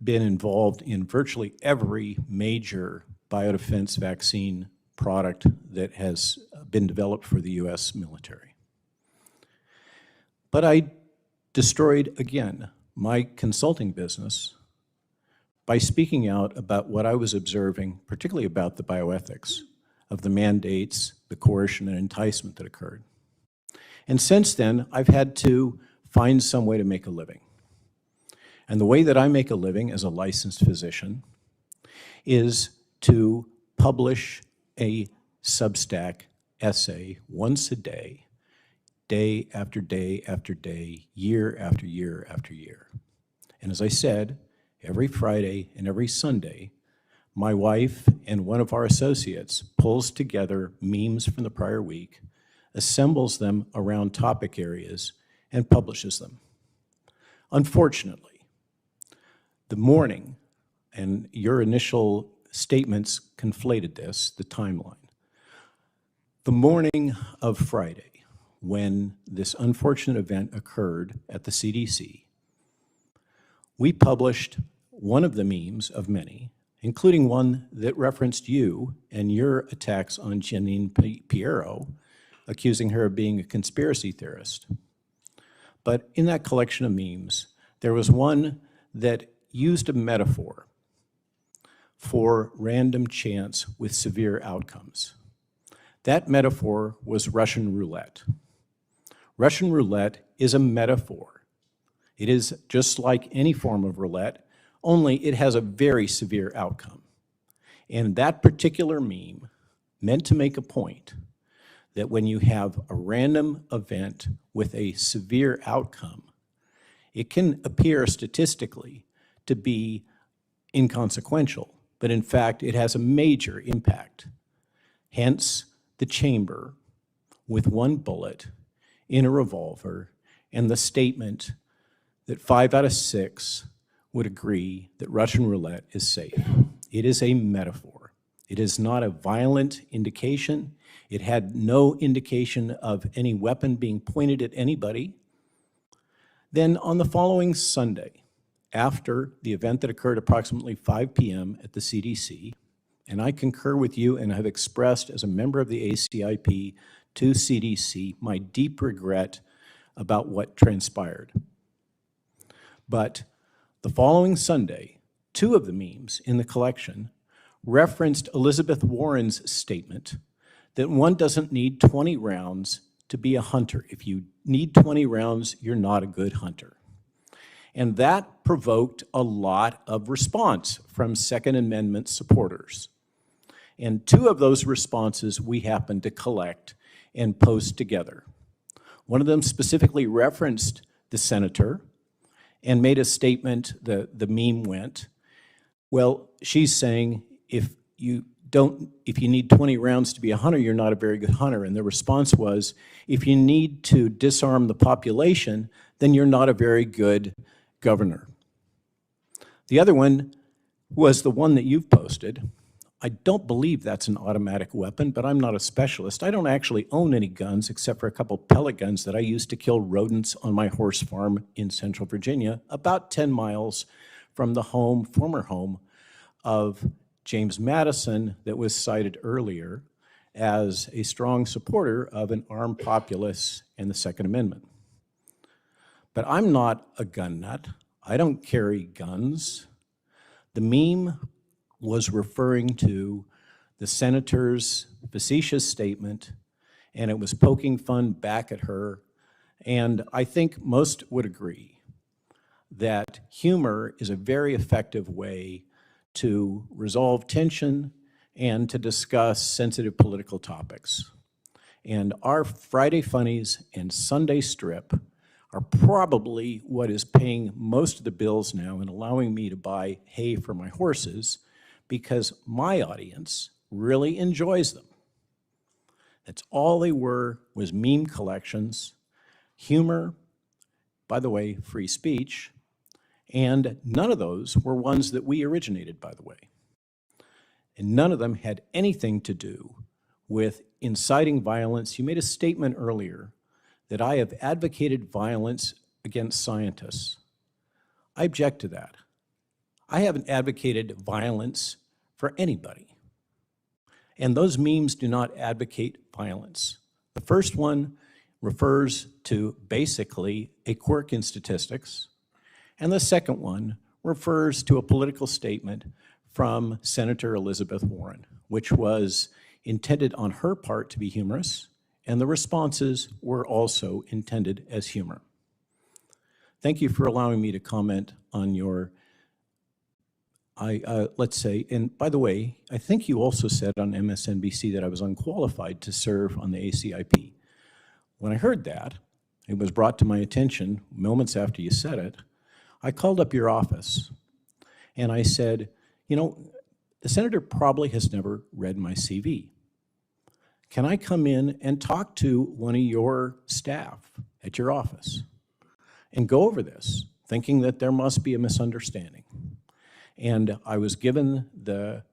been involved in virtually every major biodefense vaccine product that has been developed for the US military. But I destroyed, again, my consulting business by speaking out about what I was observing, particularly about the bioethics of the mandates, the coercion and enticement that occurred. And since then, I've had to find some way to make a living. And the way that I make a living as a licensed physician is to publish a Substack essay once a day, day after day after day, year after year after year. And as I said, every Friday and every Sunday, my wife and one of our associates pulls together memes from the prior week, assembles them around topic areas, and publishes them. Unfortunately, the morning, and your initial statements conflated this, the timeline. The morning of Friday, when this unfortunate event occurred at the CDC, we published one of the memes of many, including one that referenced you and your attacks on Janine Piero, accusing her of being a conspiracy theorist. But in that collection of memes, there was one that used a metaphor for random chance with severe outcomes. That metaphor was Russian roulette. Russian roulette is a metaphor. It is just like any form of roulette, only it has a very severe outcome. And that particular meme meant to make a point that when you have a random event with a severe outcome, it can appear statistically to be inconsequential, but in fact, it has a major impact. Hence, the chamber with one bullet in a revolver and the statement that 5 out of 6 would agree that Russian roulette is safe. It is a metaphor. It is not a violent indication. It had no indication of any weapon being pointed at anybody. Then on the following Sunday, after the event that occurred approximately 5 p.m. at the CDC, and I concur with you and have expressed as a member of the ACIP to CDC my deep regret about what transpired. But the following Sunday, 2 of the memes in the collection referenced Elizabeth Warren's statement that one doesn't need 20 rounds to be a hunter. If you need 20 rounds, you're not a good hunter. And that provoked a lot of response from Second Amendment supporters. And 2 of those responses we happened to collect and post together. One of them specifically referenced the senator and made a statement, the meme went, well, she's saying if you need 20 rounds to be a hunter, you're not a very good hunter. And the response was, if you need to disarm the population, then you're not a very good governor. The other one was the one that you've posted. I don't believe that's an automatic weapon, but I'm not a specialist. I don't actually own any guns except for a couple pellet guns that I used to kill rodents on my horse farm in Central Virginia, about 10 miles from the former home of James Madison, that was cited earlier as a strong supporter of an armed populace and the Second Amendment. But I'm not a gun nut. I don't carry guns. The meme was referring to the senator's facetious statement, and it was poking fun back at her. And I think most would agree that humor is a very effective way to resolve tension and to discuss sensitive political topics. And our Friday Funnies and Sunday Strip are probably what is paying most of the bills now and allowing me to buy hay for my horses, because my audience really enjoys them. That's all they were, was meme collections, humor, by the way, free speech, and none of those were ones that we originated, by the way. And none of them had anything to do with inciting violence. You made a statement earlier that I have advocated violence against scientists. I object to that. I haven't advocated violence for anybody. And those memes do not advocate violence. The first one refers to basically a quirk in statistics, and the second one refers to a political statement from Senator Elizabeth Warren, which was intended on her part to be humorous, and the responses were also intended as humor. Thank you for allowing me to comment on your, let's say, and by the way, I think you also said on MSNBC that I was unqualified to serve on the ACIP. When I heard that, it was brought to my attention moments after you said it, I called up your office and I said, you know, the senator probably has never read my CV. Can I come in and talk to one of your staff at your office and go over this, thinking that there must be a misunderstanding? And I was given the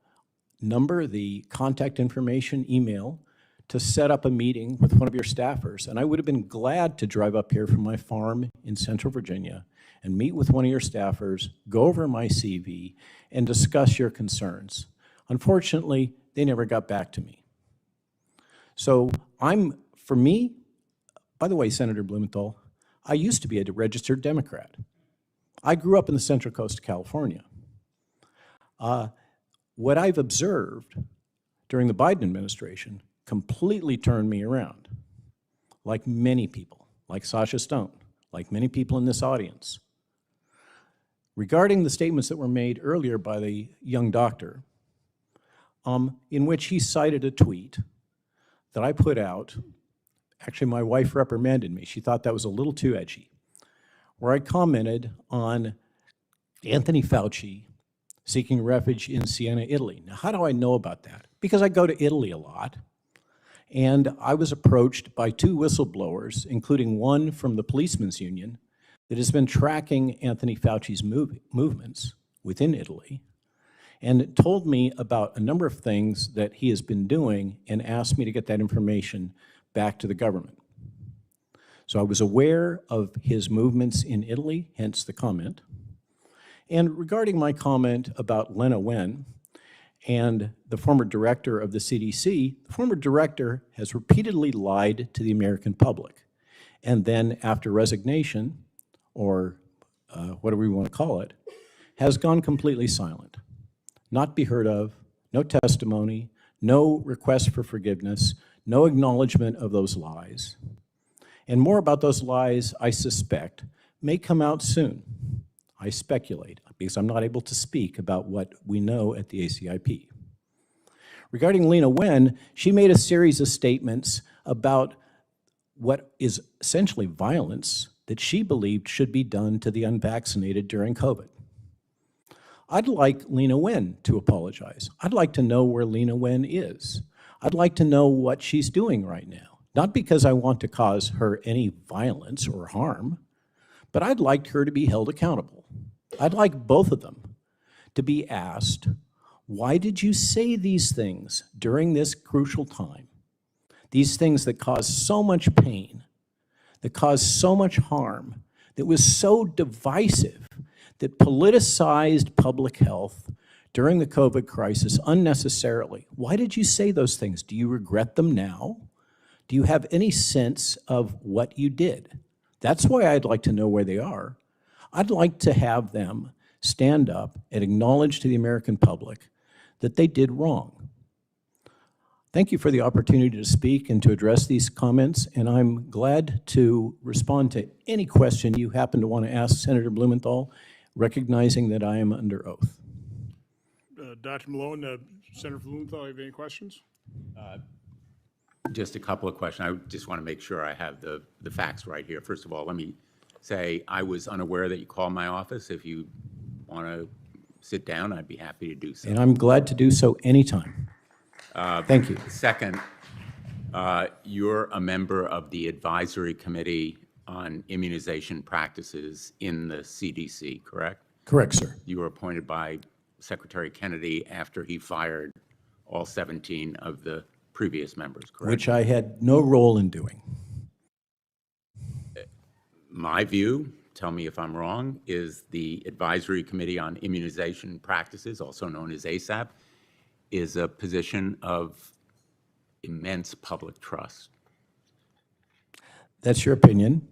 number, the contact information, email, to set up a meeting with one of your staffers. And I would have been glad to drive up here from my farm in Central Virginia and meet with one of your staffers, go over my CV, and discuss your concerns. Unfortunately, they never got back to me. So for me, by the way, Senator Blumenthal, I used to be a registered Democrat. I grew up in the Central Coast of California. What I've observed during the Biden administration completely turned me around, like many people, like Sasha Stone, like many people in this audience. Regarding the statements that were made earlier by the young doctor, in which he cited a tweet that I put out. Actually, my wife reprimanded me. She thought that was a little too edgy, where I commented on Anthony Fauci seeking refuge in Siena, Italy. Now, how do I know about that? Because I go to Italy a lot, and I was approached by two whistleblowers, including one from the Policemen's Union, that has been tracking Anthony Fauci's movements within Italy, and told me about a number of things that he has been doing and asked me to get that information back to the government. So I was aware of his movements in Italy, hence the comment. And regarding my comment about Lena Wen and the former director of the CDC, the former director has repeatedly lied to the American public. And then after resignation, or whatever we want to call it, has gone completely silent. Not be heard of, no testimony, no request for forgiveness, no acknowledgement of those lies. And more about those lies, I suspect, may come out soon. I speculate, because I'm not able to speak about what we know at the ACIP. Regarding Lena Wen, she made a series of statements about what is essentially violence that she believed should be done to the unvaccinated during COVID. I'd like Lena Wen to apologize. I'd like to know where Lena Wen is. I'd like to know what she's doing right now. Not because I want to cause her any violence or harm, but I'd like her to be held accountable. I'd like both of them to be asked, why did you say these things during this crucial time? These things that caused so much pain, that caused so much harm, that was so divisive, that politicized public health during the COVID crisis unnecessarily. Why did you say those things? Do you regret them now? Do you have any sense of what you did? That's why I'd like to know where they are. I'd like to have them stand up and acknowledge to the American public that they did wrong. Thank you for the opportunity to speak and to address these comments, and I'm glad to respond to any question you happen to want to ask Senator Blumenthal, recognizing that I am under oath. Dr. Malone, Senator Blumenthal, have any questions? Just a couple of questions. I just want to make sure I have the facts right here. First of all, let me say I was unaware that you called my office. If you want to sit down, I'd be happy to do so. And I'm glad to do so anytime. Thank you. Second, you're a member of the Advisory Committee on Immunization Practices in the CDC, correct? Correct, sir. You were appointed by Secretary Kennedy after he fired all 17 of the previous members, correct? Which I had no role in doing. My view, tell me if I'm wrong, is the Advisory Committee on Immunization Practices, also known as ASAP, is a position of immense public trust. That's your opinion.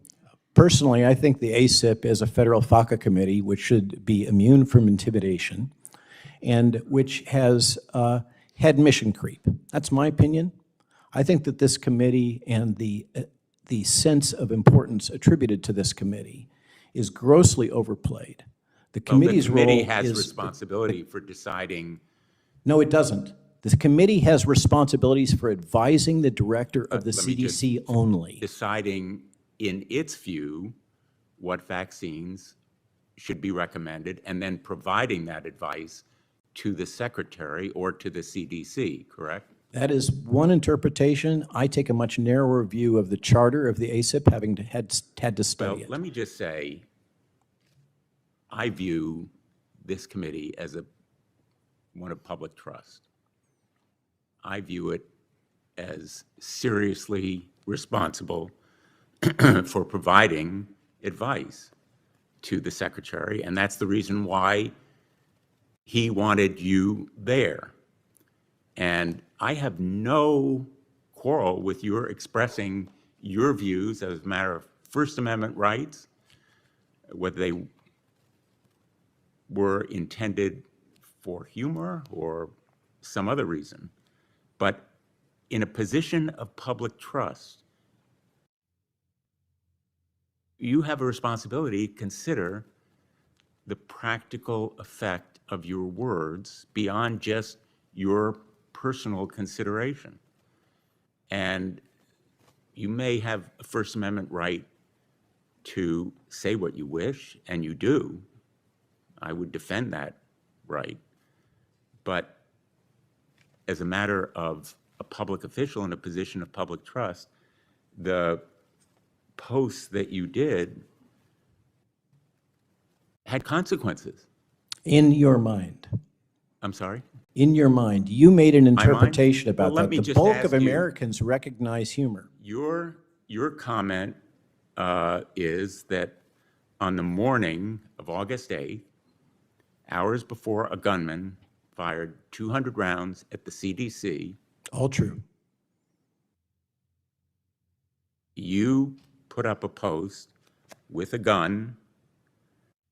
Personally, I think the ASIP is a federal FACA committee which should be immune from intimidation and which has had mission creep. That's my opinion. I think that this committee and the sense of importance attributed to this committee is grossly overplayed. The committee's role is... The committee has responsibility for deciding... No, it doesn't. The committee has responsibilities for advising the director of the let me just- CDC only. deciding in its view what vaccines should be recommended and then providing that advice to the secretary or to the CDC, correct? That is one interpretation. I take a much narrower view of the charter of the ASIP, having had to Well, study it. let me just say, I view this committee as one of public trust. I view it as seriously responsible for providing advice to the secretary, and that's the reason why he wanted you there. And I have no quarrel with your expressing your views as a matter of First Amendment rights, whether they were intended for humor or some other reason. But in a position of public trust, you have a responsibility to consider the practical effect of your words beyond just your personal consideration. And you may have a First Amendment right to say what you wish, and you do. I would defend that right. But as a matter of a public official in a position of public trust, the posts that you did had consequences. In your mind. I'm sorry? In your mind. You made an mind? interpretation about Well, let that. me The just bulk ask of you- Americans recognize humor. Your comment is that on the morning of August 8th, hours before a gunman fired 200 rounds at the CDC, All true. you put up a post with a gun,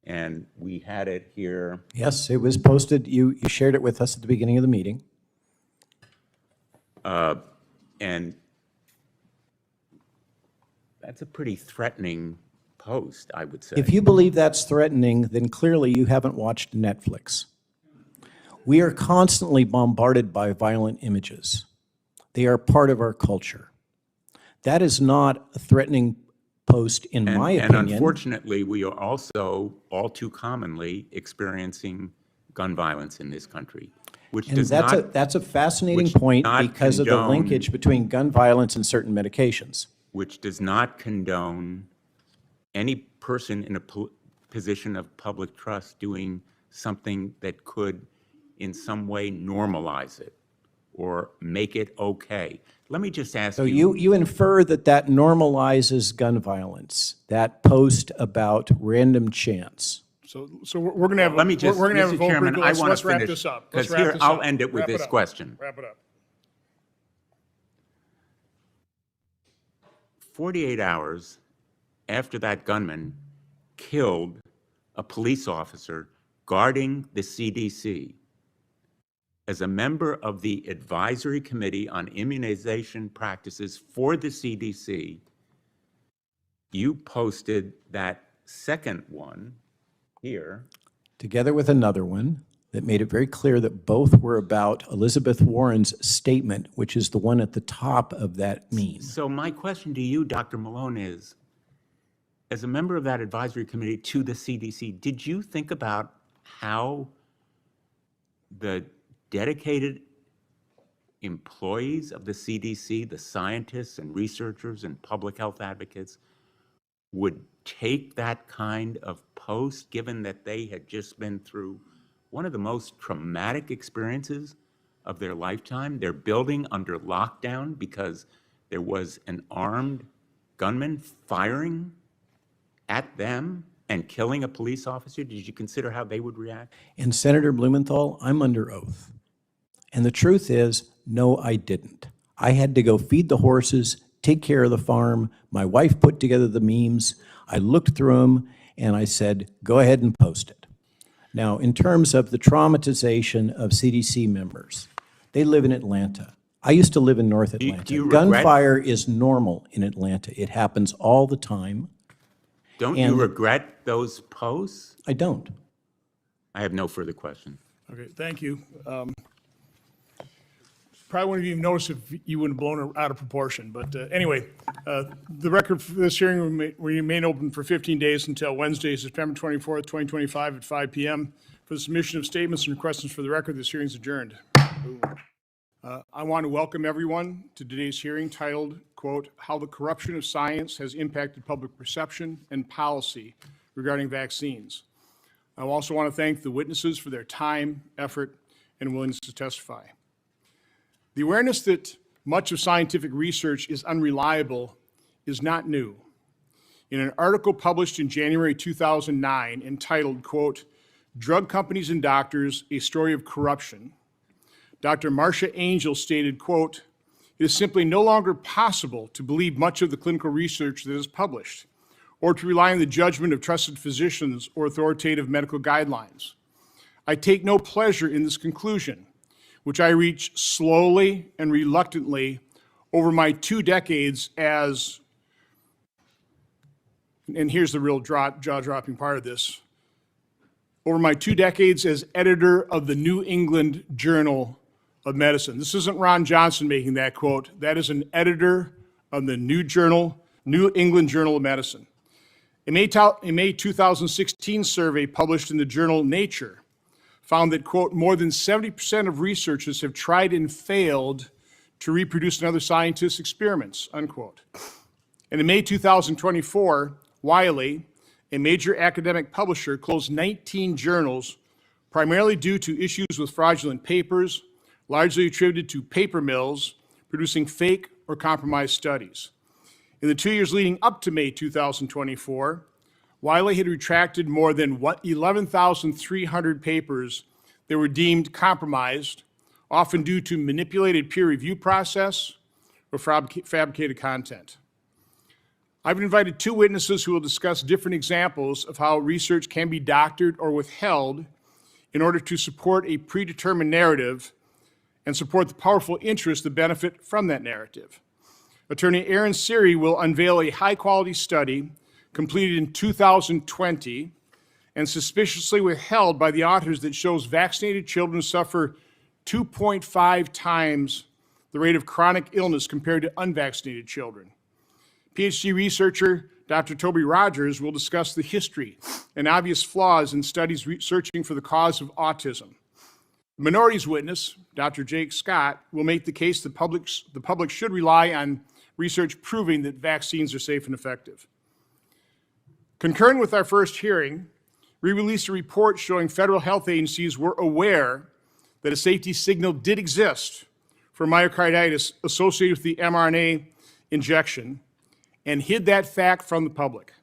and we had it here. Yes, it was posted. You shared it with us at the beginning of the meeting. And that's a pretty threatening post, I would say. If you believe that's threatening, then clearly you haven't watched Netflix. We are constantly bombarded by violent images. They are part of our culture. That is not a threatening post, in my And opinion. unfortunately, we are also all too commonly experiencing gun violence in this country, which And does not, that's a fascinating which point not because of the condone- linkage between gun violence and certain medications. which does not condone any person in a position of public trust doing something that could in some way normalize it or make it okay. Let me just ask So you. you infer that that normalizes gun violence, that post about random chance. So we're going to have, Let me just, we're going to have a Mr. vote. Chairman, I want to Let's wrap finish. this up. Because Let's wrap here, this I'll up. end it with Wrap this up. question. Wrap it up. 48 hours after that gunman killed a police officer guarding the CDC, as a member of the Advisory Committee on Immunization Practices for the CDC, you posted that second one here. Together with another one that made it very clear that both were about Elizabeth Warren's statement, which is the one at the top of that meme. So my question to you, Dr. Malone, is, as a member of that advisory committee to the CDC, did you think about how the dedicated employees of the CDC, the scientists and researchers and public health advocates, would take that kind of post, given that they had just been through one of the most traumatic experiences of their lifetime? They're building under lockdown because there was an armed gunman firing at them and killing a police officer. Did you consider how they would react? And Senator Blumenthal, I'm under oath. And the truth is, no, I didn't. I had to go feed the horses, take care of the farm. My wife put together the memes. I looked through them and I said, go ahead and post it. Now, in terms of the traumatization of CDC members, they live in Atlanta. I used to live in North Atlanta. do you regret- Gunfire is normal in Atlanta. It happens all the time. Don't And- you regret those posts? I don't. I have no further questions. Okay, thank you. Probably wouldn't have even noticed if you wouldn't have blown it out of proportion. But anyway, the record for this hearing will remain open for 15 days until Wednesday, September 24th, 2025 at 5 p.m. For the submission of statements and questions for the record, this hearing is adjourned. I want to welcome everyone to today's hearing titled, quote, "How the Corruption of Science Has Impacted Public Perception and Policy Regarding Vaccines." I also want to thank the witnesses for their time, effort, and willingness to testify. The awareness that much of scientific research is unreliable is not new. In an article published in January 2009 entitled, quote, "Drug Companies and Doctors, A Story of Corruption," Dr. Marcia Angel stated, quote, "It is simply no longer possible to believe much of the clinical research that is published, or to rely on the judgment of trusted physicians or authoritative medical guidelines. I take no pleasure in this conclusion, which I reach slowly and reluctantly over my 2 decades as," and here's the real jaw-dropping part of this, "over my 2 decades as editor of the New England Journal of Medicine." This isn't Ron Johnson making that quote. That is an editor of the New England Journal of Medicine. A May 2016 survey published in the journal Nature found that, quote, "more than 70% of researchers have tried and failed to reproduce another scientist's experiments," unquote. And in May 2024, Wiley, a major academic publisher, closed 19 journals, primarily due to issues with fraudulent papers, largely attributed to paper mills producing fake or compromised studies. In the 2 years leading up to May 2024, Wiley had retracted more than 11,300 papers that were deemed compromised, often due to manipulated peer review process or fabricated content. I've invited 2 witnesses who will discuss different examples of how research can be doctored or withheld in order to support a predetermined narrative and support the powerful interests that benefit from that narrative. Attorney Aaron Siri will unveil a high-quality study completed in 2020 and suspiciously withheld by the authors that shows vaccinated children suffer 2.5 times the rate of chronic illness compared to unvaccinated children. PhD researcher Dr. Toby Rogers will discuss the history and obvious flaws in studies searching for the cause of autism. The minorities witness, Dr. Jake Scott, will make the case the public should rely on research proving that vaccines are safe and effective. Concurrent with our first hearing, we released a report showing federal health agencies were aware that a safety signal did exist for myocarditis associated with the mRNA injection and hid that fact from the public.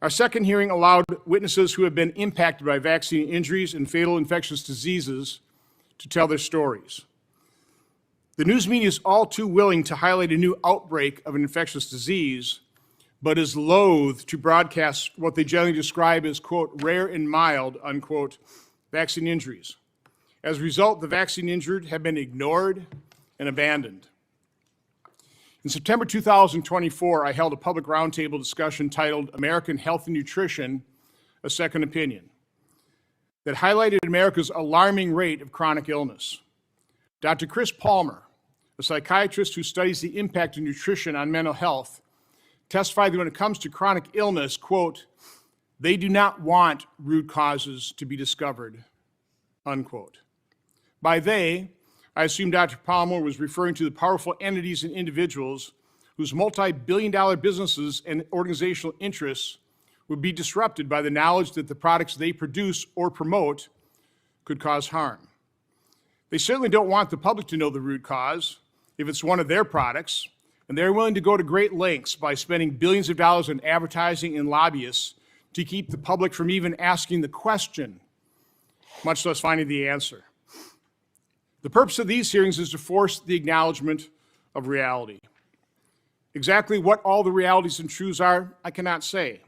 Our second hearing allowed witnesses who have been impacted by vaccine injuries and fatal infectious diseases to tell their stories. The news media is all too willing to highlight a new outbreak of an infectious disease, but is loath to broadcast what they generally describe as, quote, rare and mild, unquote, vaccine injuries. As a result, the vaccine injured have been ignored and abandoned. In September 2024, I held a public roundtable discussion titled American Health and Nutrition, A Second Opinion, that highlighted America's alarming rate of chronic illness. Dr. Chris Palmer, a psychiatrist who studies the impact of nutrition on mental health, testified that when it comes to chronic illness, quote, they do not want root causes to be discovered, unquote. By they, I assume Dr. Palmer was referring to the powerful entities and individuals whose multi-billion-dollar businesses and organizational interests would be disrupted by the knowledge that the products they produce or promote could cause harm. They certainly don't want the public to know the root cause if it's one of their products, and they're willing to go to great lengths by spending billions of dollars on advertising and lobbyists to keep the public from even asking the question, much less finding the answer. The purpose of these hearings is to force the acknowledgement of reality. Exactly what all the realities and truths are, I cannot say.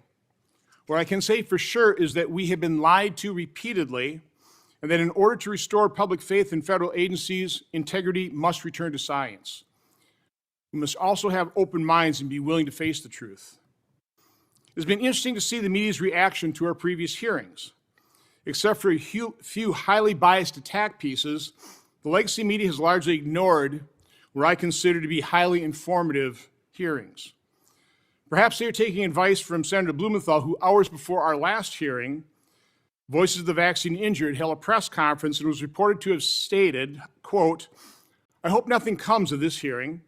What I can say for sure is that we have been lied to repeatedly, and that in order to restore public faith in federal agencies, integrity must return to science. We must also have open minds and be willing to face the truth. It's been interesting to see the media's reaction to our previous hearings. Except for a few highly biased attack pieces, the legacy media has largely ignored what I consider to be highly informative hearings. Perhaps they are taking advice from Senator Blumenthal, who hours before our last hearing, Voices of the Vaccine Injured held a press conference and was reported to have stated, quote, I hope nothing comes of this hearing.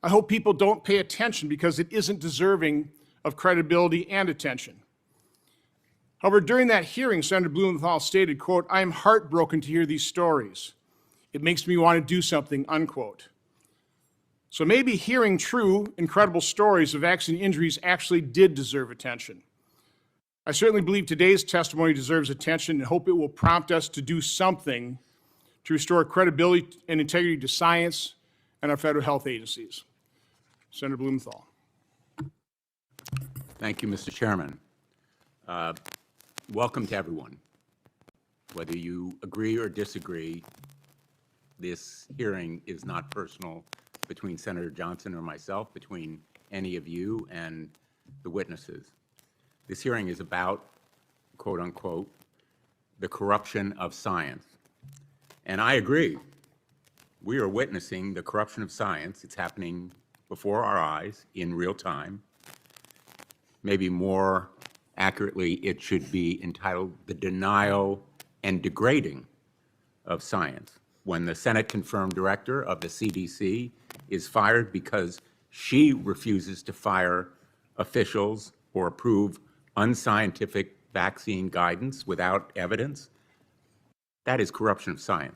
I hope people don't pay attention because it isn't deserving of credibility and attention. However, during that hearing, Senator Blumenthal stated, quote, I am heartbroken to hear these stories. It makes me want to do something, unquote. So maybe hearing true, incredible stories of vaccine injuries actually did deserve attention. I certainly believe today's testimony deserves attention and hope it will prompt us to do something to restore credibility and integrity to science and our federal health agencies. Senator Blumenthal. Thank you, Mr. Chairman. Welcome to everyone. Whether you agree or disagree, this hearing is not personal between Senator Johnson or myself, between any of you and the witnesses. This hearing is about, quote unquote, the corruption of science. And I agree. We are witnessing the corruption of science. It's happening before our eyes in real time. Maybe more accurately, it should be entitled The Denial and Degrading of Science. When the Senate-confirmed director of the CDC is fired because she refuses to fire officials or approve unscientific vaccine guidance without evidence, that is corruption of science.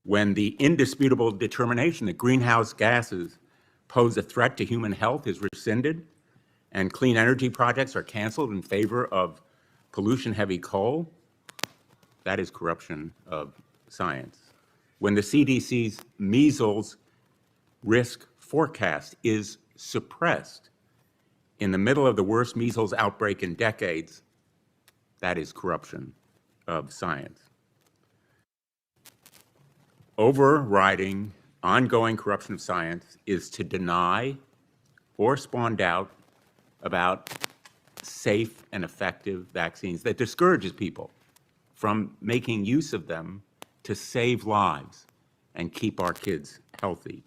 When the indisputable determination that greenhouse gases pose a threat to human health is rescinded and clean energy projects are canceled in favor of pollution-heavy coal, that is corruption of science. When the CDC's measles risk forecast is suppressed in the middle of the worst measles outbreak in decades, that is corruption of science. Overriding ongoing corruption of science is to deny or spawn doubt about safe and effective vaccines that discourages people from making use of them to save lives and keep our kids healthy.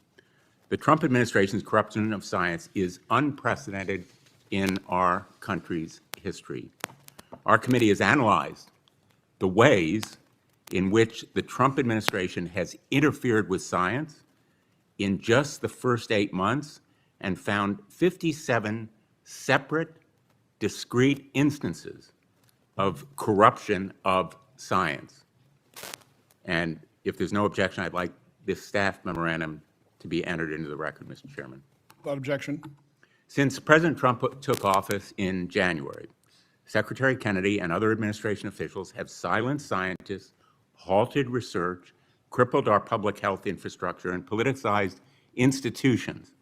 The Trump administration's corruption of science is unprecedented in our country's history. Our committee has analyzed the ways in which the Trump administration has interfered with science in just the first 8 months and found 57 separate, discrete instances of corruption of science. And if there's no objection, I'd like this staff memorandum to be entered into the record, Mr. Chairman. Without objection. Since President Trump took office in January, Secretary Kennedy and other administration officials have silenced scientists, halted research, crippled our public health infrastructure, and politicized institutions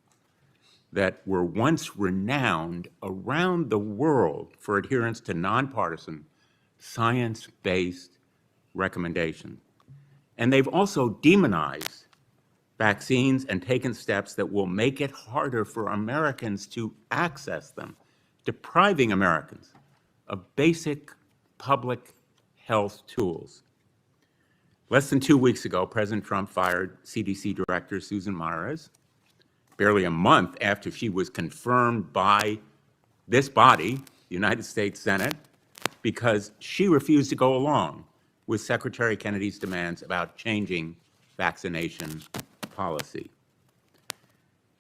that were once renowned around the world for adherence to nonpartisan, science-based recommendations. And they've also demonized vaccines and taken steps that will make it harder for Americans to access them, depriving Americans of basic public health tools. Less than 2 weeks ago, President Trump fired CDC Director Susan Mares, barely a month after she was confirmed by this body, the United States Senate, because she refused to go along with Secretary Kennedy's demands about changing vaccination policy.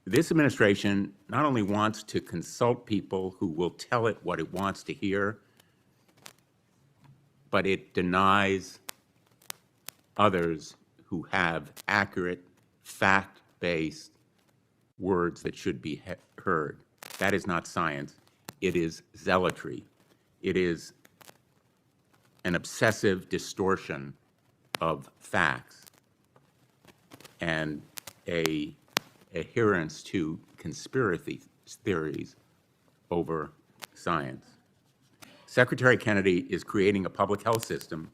This administration not only wants to consult people who will tell it what it wants to hear, but it denies others who have accurate, fact-based words that should be heard. That is not science. It is zealotry. It is an obsessive distortion of facts and a adherence to conspiracy theories over science. Secretary Kennedy is creating a public health system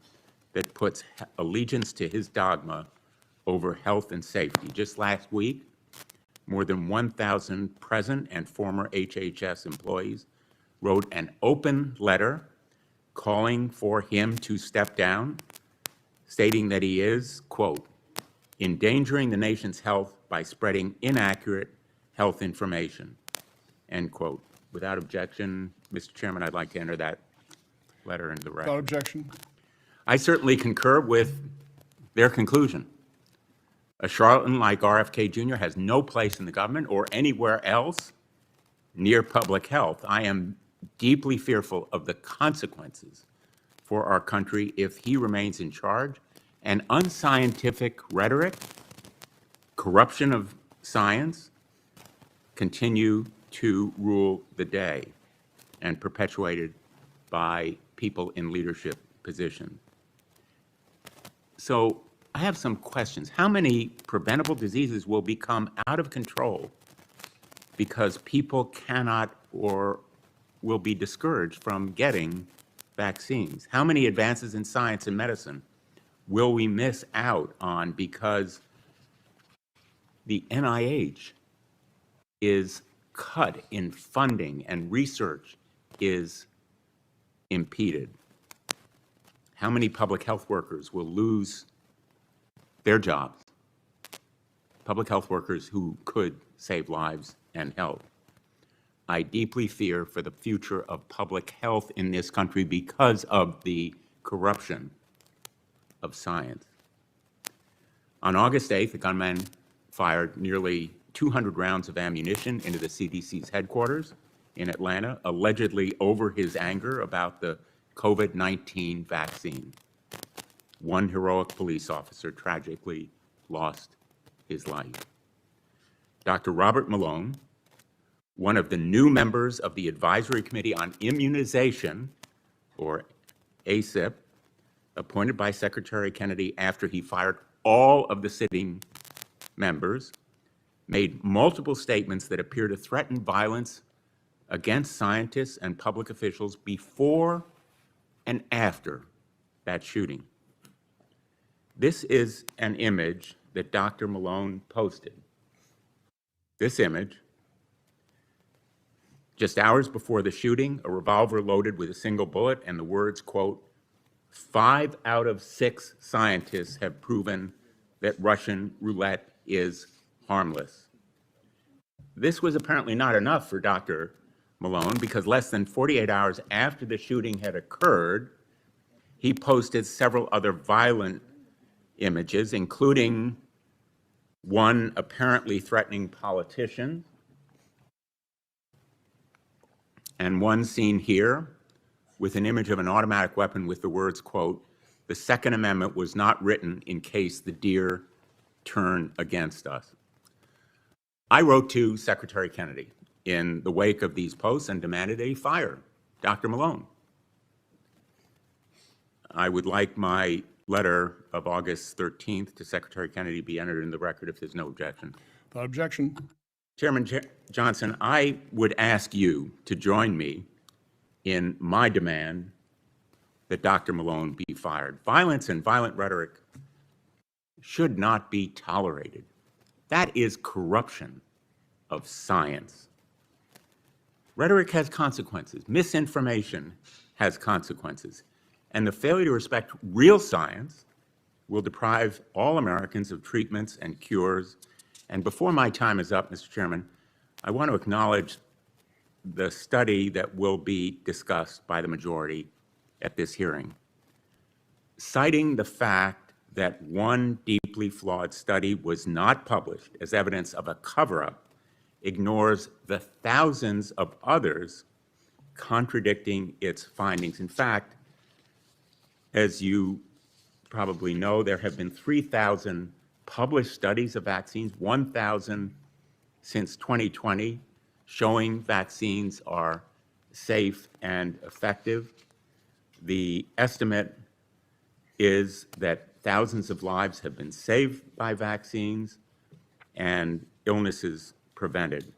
that puts allegiance to his dogma over health and safety. Just last week, more than 1,000 present and former HHS employees wrote an open letter calling for him to step down, stating that he is, quote, endangering the nation's health by spreading inaccurate health information, end quote. Without objection, Mr. Chairman, I'd like to enter that letter into the record. Without objection. I certainly concur with their conclusion. A charlatan like RFK Jr. has no place in the government or anywhere else near public health. I am deeply fearful of the consequences for our country if he remains in charge, and unscientific rhetoric, corruption of science, continue to rule the day and perpetuated by people in leadership positions. So I have some questions. How many preventable diseases will become out of control because people cannot or will be discouraged from getting vaccines? How many advances in science and medicine will we miss out on because the NIH is cut in funding and research is impeded? How many public health workers will lose their jobs? Public health workers who could save lives and health. I deeply fear for the future of public health in this country because of the corruption of science. On August 8th, the gunman fired nearly 200 rounds of ammunition into the CDC's headquarters in Atlanta, allegedly over his anger about the COVID-19 vaccine. One heroic police officer tragically lost his life. Dr. Robert Malone, one of the new members of the Advisory Committee on Immunization, or ACIP, appointed by Secretary Kennedy after he fired all of the sitting members, made multiple statements that appear to threaten violence against scientists and public officials before and after that shooting. This is an image that Dr. Malone posted. This image, just hours before the shooting, a revolver loaded with a single bullet and the words, quote, 5 out of 6 scientists have proven that Russian roulette is harmless, This was apparently not enough for Dr. Malone, because less than 48 hours after the shooting had occurred, he posted several other violent images, including one apparently threatening politicians, and one seen here with an image of an automatic weapon with the words, quote, "The Second Amendment was not written in case the deer turn against us." I wrote to Secretary Kennedy in the wake of these posts and demanded that he fire Dr. Malone. I would like my letter of August 13th to Secretary Kennedy be entered in the record if there's no objection. Without objection. Chairman Johnson, I would ask you to join me in my demand that Dr. Malone be fired. Violence and violent rhetoric should not be tolerated. That is corruption of science. Rhetoric has consequences. Misinformation has consequences. And the failure to respect real science will deprive all Americans of treatments and cures. And before my time is up, Mr. Chairman, I want to acknowledge the study that will be discussed by the majority at this hearing. Citing the fact that one deeply flawed study was not published as evidence of a cover-up ignores the thousands of others contradicting its findings. In fact, as you probably know, there have been 3,000 published studies of vaccines, 1,000 since 2020, showing vaccines are safe and effective. The estimate is that thousands of lives have been saved by vaccines and illnesses prevented.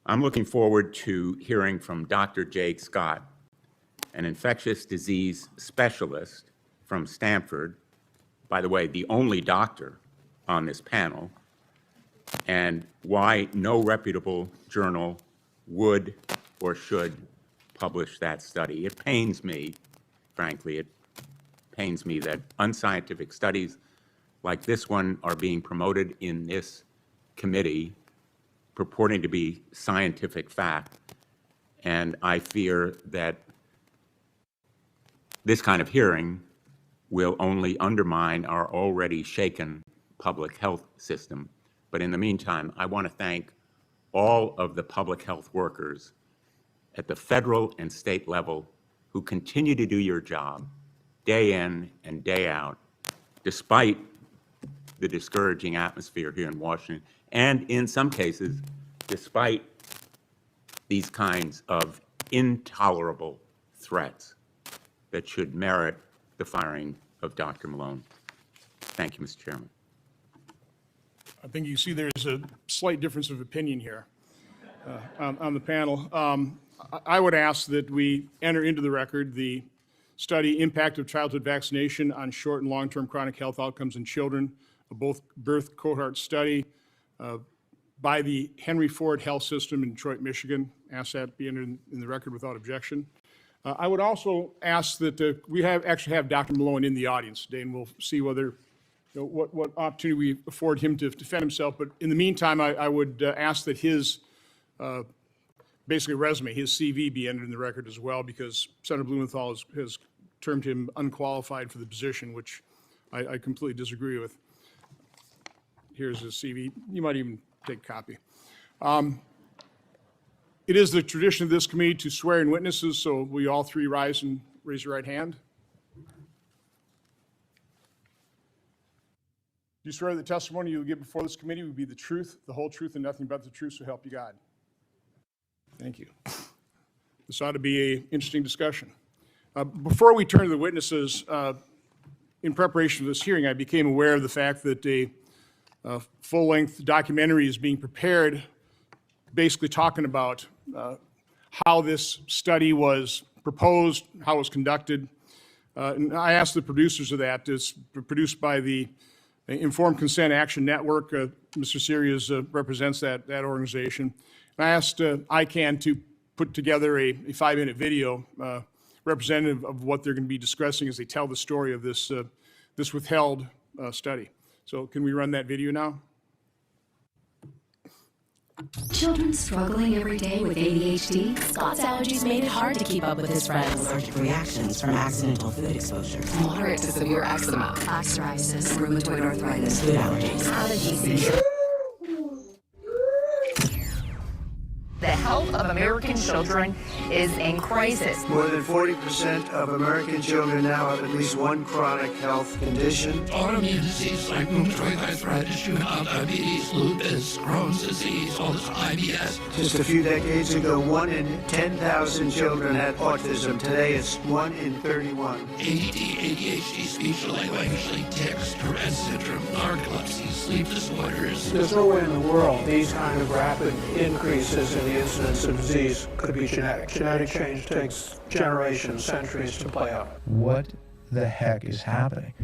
I'm looking forward to hearing from Dr. Jake Scott, an infectious disease specialist from Stanford, by the way, the only doctor on this panel, and why no reputable journal would or should publish that study. It pains me, frankly, it pains me that unscientific studies like this one are being promoted in this committee purporting to be scientific fact. And I fear that this kind of hearing will only undermine our already shaken public health system. But in the meantime, I want to thank all of the public health workers at the federal and state level who continue to do your job day in and day out, despite the discouraging atmosphere here in Washington, and in some cases, despite these kinds of intolerable threats that should merit the firing of Dr. Malone. Thank you, Mr. Chairman. I think you see there's a slight difference of opinion here on the panel. I would ask that we enter into the record the study Impact of Childhood Vaccination on Short and Long-Term Chronic Health Outcomes in Children, a both birth cohort study by the Henry Ford Health System in Detroit, Michigan. Ask that be entered in the record without objection. I would also ask that we actually have Dr. Malone in the audience today, and we'll see whether, what opportunity we afford him to defend himself. But in the meantime, I would ask that his basically resume, his CV, be entered in the record as well, because Senator Blumenthal has termed him unqualified for the position, which I completely disagree with. Here's his CV. You might even take a copy. It is the tradition of this committee to swear in witnesses, so will you all three rise and raise your right hand? Do you swear the testimony you will give before this committee will be the truth, the whole truth, and nothing but the truth, so help you God? Thank you. This ought to be an interesting discussion. Before we turn to the witnesses, in preparation for this hearing, I became aware of the fact that a full-length documentary is being prepared, basically talking about how this study was proposed, how it was conducted. And I asked the producers of that. It's produced by the Informed Consent Action Network. Mr. Sirius represents that organization. And I asked ICANN to put together a 5-minute video representative of what they're going to be discussing as they tell the story of this withheld study. So can we run that video now? Children struggling every day with ADHD? Scott's allergies made it hard to keep up with his friends. Allergic reactions from accidental food exposure. Moderate to severe eczema, plaque psoriasis, rheumatoid arthritis, Food allergies. allergy seizures. The health of American children is in crisis. More than 40% of American children now have at least one chronic health condition. Autoimmune disease like rheumatoid arthritis, juvenile diabetes, lupus, Crohn's disease, all this IBS. Just a few decades ago, 1 in 10,000 children had autism. Today, it's 1 in 31. ADD, ADHD, speech and language, tics, Tourette syndrome, narcolepsy, sleep disorders. There's no way in the world these kind of rapid increases in the incidence of disease could be genetic. Genetic change takes generations, centuries to play out. What the heck is happening?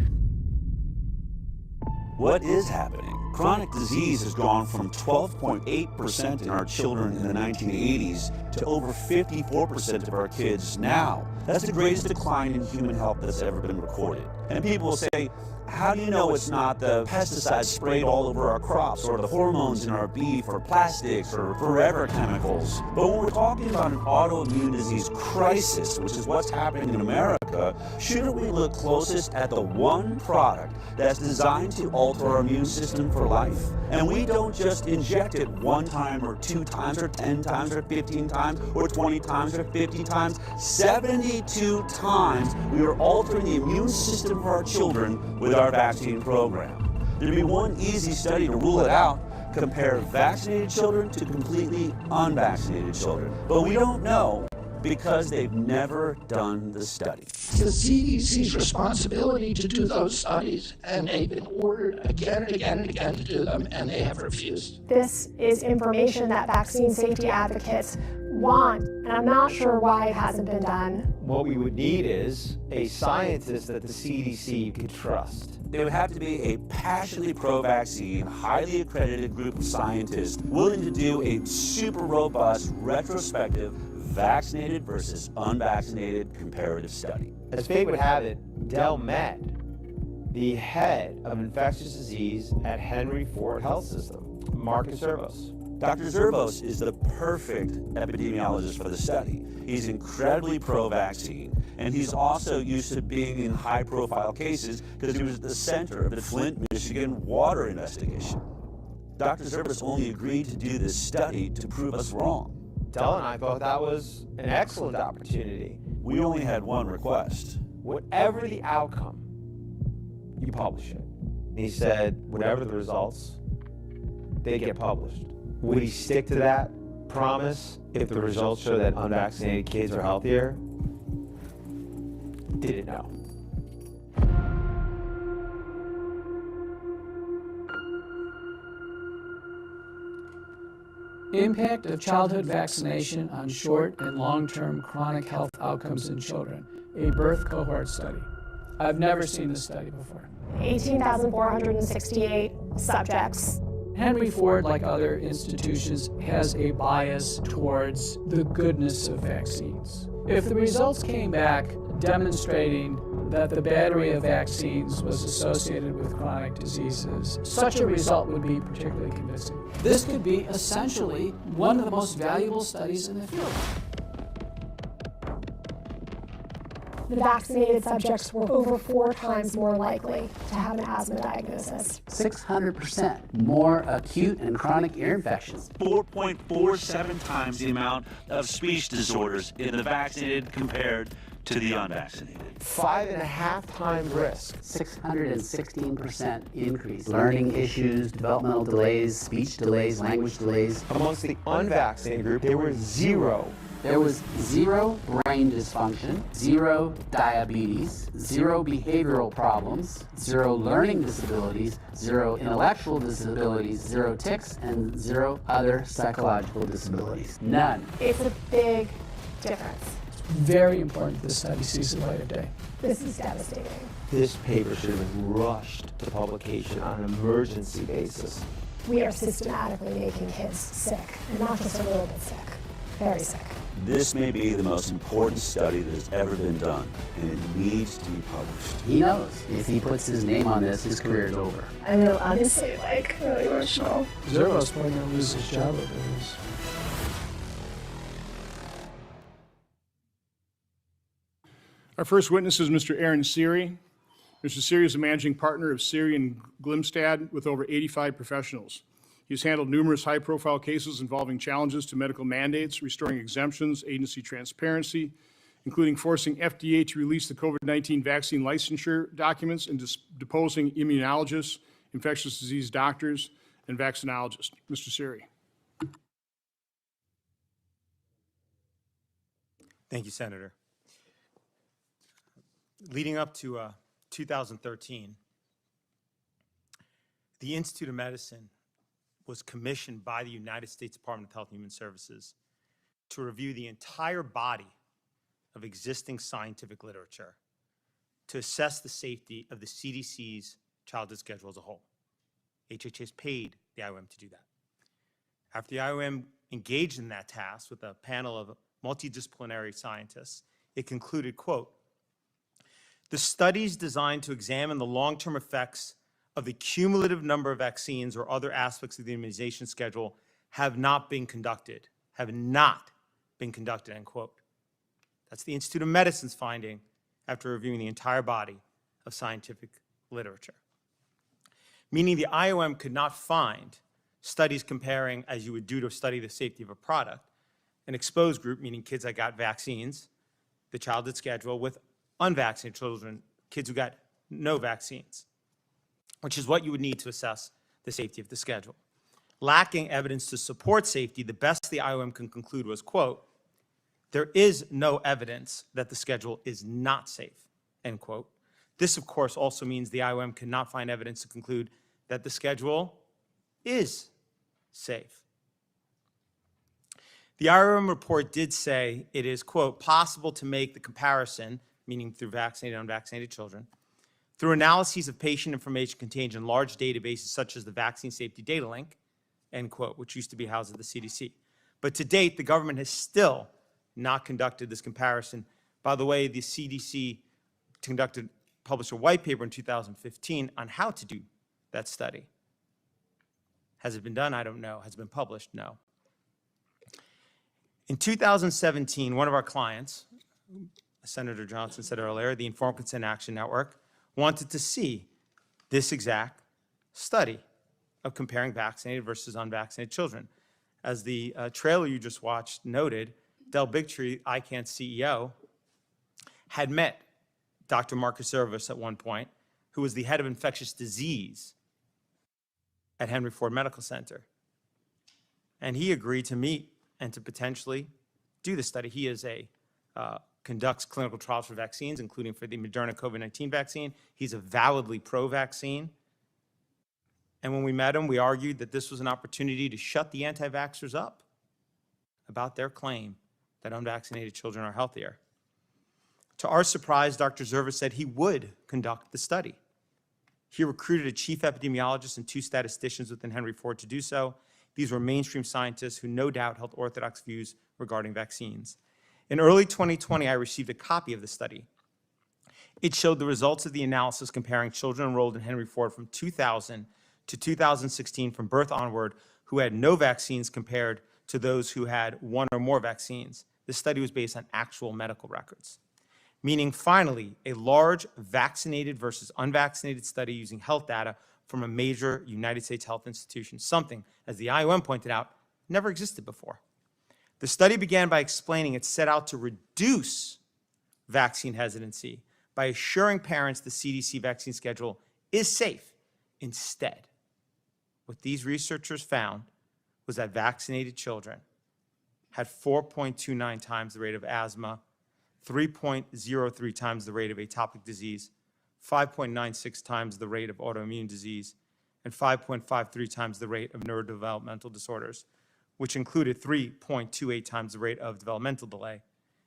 What is happening? Chronic disease has gone from 12.8% in our children in the 1980s to over 54% of our kids now. That's the greatest decline in human health that's ever been recorded. And people will say, how do you know it's not the pesticides sprayed all over our crops or the hormones in our beef or plastics or forever chemicals? But when we're talking about an autoimmune disease crisis, which is what's happening in America, shouldn't we look closest at the one product that's designed to alter our immune system for life? And we don't just inject it 1 time or 2 times or 10 times or 15 times or 20 times or 50 times. 72 times we are altering the immune system for our children with our vaccine program. There'd be one easy study to rule it out. Compare vaccinated children to completely unvaccinated children. But we don't know because they've never done the study. The CDC's responsibility to do those studies, and they've been ordered again and again and again to do them, and they have refused. This is information that vaccine safety advocates want, and I'm not sure why it hasn't been done. What we would need is a scientist that the CDC could trust. There would have to be a passionately pro-vaccine, highly accredited group of scientists willing to do a super robust, retrospective, vaccinated versus unvaccinated comparative study. As fate would have it, Del Med, the head of infectious disease at Henry Ford Health System, Marcus Zervos. Dr. Zervos is the perfect epidemiologist for the study. He's incredibly pro-vaccine, and he's also used to being in high-profile cases because he was at the center of the Flint, Michigan water investigation. Dr. Zervos only agreed to do this study to prove us wrong. Del and I thought that was an excellent opportunity. We only had one request. Whatever the outcome, you publish it. And he said, whatever the results, they get published. Would he stick to that promise if the results show that unvaccinated kids are healthier? Didn't know. Impact of childhood vaccination on short and long-term chronic health outcomes in children, a birth cohort study. I've never seen this study before. 18,468 subjects. Henry Ford, like other institutions, has a bias towards the goodness of vaccines. If the results came back demonstrating that the battery of vaccines was associated with chronic diseases, such a result would be particularly convincing. This could be essentially one of the most valuable studies in the field. The vaccinated subjects were over 4 times more likely to have an asthma diagnosis. 600% more acute and chronic ear infections. 4.47 times the amount of speech disorders in the vaccinated compared to the unvaccinated. 5.5 times risk. 616% increase. Learning issues, developmental delays, speech delays, language delays. Amongst the unvaccinated group, there were 0. There was 0 brain dysfunction, 0 diabetes, 0 behavioral problems, 0 learning disabilities, 0 intellectual disabilities, 0 tics, and 0 other psychological disabilities. None. It's a big difference. Very important this study sees the light of day. This is devastating. This paper should have been rushed to publication on an emergency basis. We are systematically making kids sick, and not just a little bit sick, very sick. This may be the most important study that has ever been done, and it needs to be published. He knows if he puts his name on this, his career is over. I know, honestly, really emotional. Zervo's probably going to lose his job over this. Our first witness is Mr. Aaron Seary. Mr. Seary is a managing partner of Seary and Glimstad with over 85 professionals. He's handled numerous high-profile cases involving challenges to medical mandates, restoring exemptions, agency transparency, including forcing FDA to release the COVID-19 vaccine licensure documents and deposing immunologists, infectious disease doctors, and vaccinologists. Mr. Seary. Thank you, Senator. Leading up to 2013, the Institute of Medicine was commissioned by the United States Department of Health and Human Services to review the entire body of existing scientific literature to assess the safety of the CDC's childhood schedule as a whole. HHS paid the IOM to do that. After the IOM engaged in that task with a panel of multidisciplinary scientists, it concluded, quote, "The studies designed to examine the long-term effects of the cumulative number of vaccines or other aspects of the immunization schedule have not been conducted, end quote. That's the Institute of Medicine's finding after reviewing the entire body of scientific literature. Meaning the IOM could not find studies comparing, as you would do to study the safety of a product, an exposed group, meaning kids that got vaccines, the childhood schedule, with unvaccinated children, kids who got no vaccines, which is what you would need to assess the safety of the schedule. Lacking evidence to support safety, the best the IOM can conclude was, quote, "There is no evidence that the schedule is not safe," end quote. This, of course, also means the IOM cannot find evidence to conclude that the schedule is safe. The IOM report did say it is, quote, "possible to make the comparison," meaning through vaccinated and unvaccinated children, "through analyses of patient information contained in large databases such as the Vaccine Safety Data Link," end quote, which used to be housed at the CDC. But to date, the government has still not conducted this comparison. By the way, the CDC published a white paper in 2015 on how to do that study. Has it been done? I don't know. Has it been published? No. In 2017, one of our clients, Senator Johnson said earlier, the Informed Consent Action Network, wanted to see this exact study of comparing vaccinated versus unvaccinated children. As the trailer you just watched noted, Del Bigtree, ICANN's CEO, had met Dr. Marcus Service at one point, who was the head of infectious disease at Henry Ford Medical Center. And he agreed to meet and to potentially do the study. He is conducts clinical trials for vaccines, including for the Moderna COVID-19 vaccine. He's avowedly pro-vaccine. And when we met him, we argued that this was an opportunity to shut the anti-vaxxers up about their claim that unvaccinated children are healthier. To our surprise, Dr. Zerva said he would conduct the study. He recruited a chief epidemiologist and 2 statisticians within Henry Ford to do so. These were mainstream scientists who no doubt held orthodox views regarding vaccines. In early 2020, I received a copy of the study. It showed the results of the analysis comparing children enrolled in Henry Ford from 2000 to 2016 from birth onward who had no vaccines compared to those who had 1 or more vaccines. This study was based on actual medical records. Meaning, finally, a large vaccinated versus unvaccinated study using health data from a major United States health institution, something, as the IOM pointed out, never existed before. The study began by explaining it set out to reduce vaccine hesitancy by assuring parents the CDC vaccine schedule is safe. Instead, what these researchers found was that vaccinated children had 4.29 times the rate of asthma, 3.03 times the rate of atopic disease, 5.96 times the rate of autoimmune disease, and 5.53 times the rate of neurodevelopmental disorders, which included 3.28 times the rate of developmental delay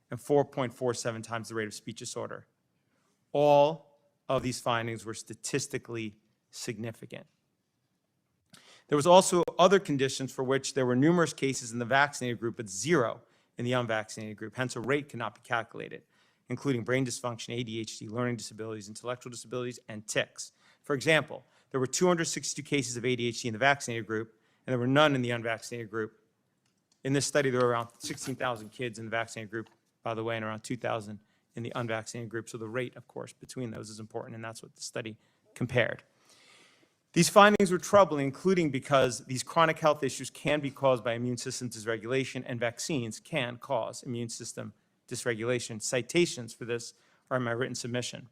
and 4.47 times the rate of speech disorder. All of these findings were statistically significant. There was also other conditions for which there were numerous cases in the vaccinated group, but 0 in the unvaccinated group. Hence, a rate cannot be calculated, including brain dysfunction, ADHD, learning disabilities, intellectual disabilities, and tics. For example, there were 262 cases of ADHD in the vaccinated group, and there were none in the unvaccinated group. In this study, there were around 16,000 kids in the vaccinated group, by the way, and around 2,000 in the unvaccinated group. So the rate, of course, between those is important, and that's what the study compared. These findings were troubling, including because these chronic health issues can be caused by immune system dysregulation, and vaccines can cause immune system dysregulation. Citations for this are in my written submission.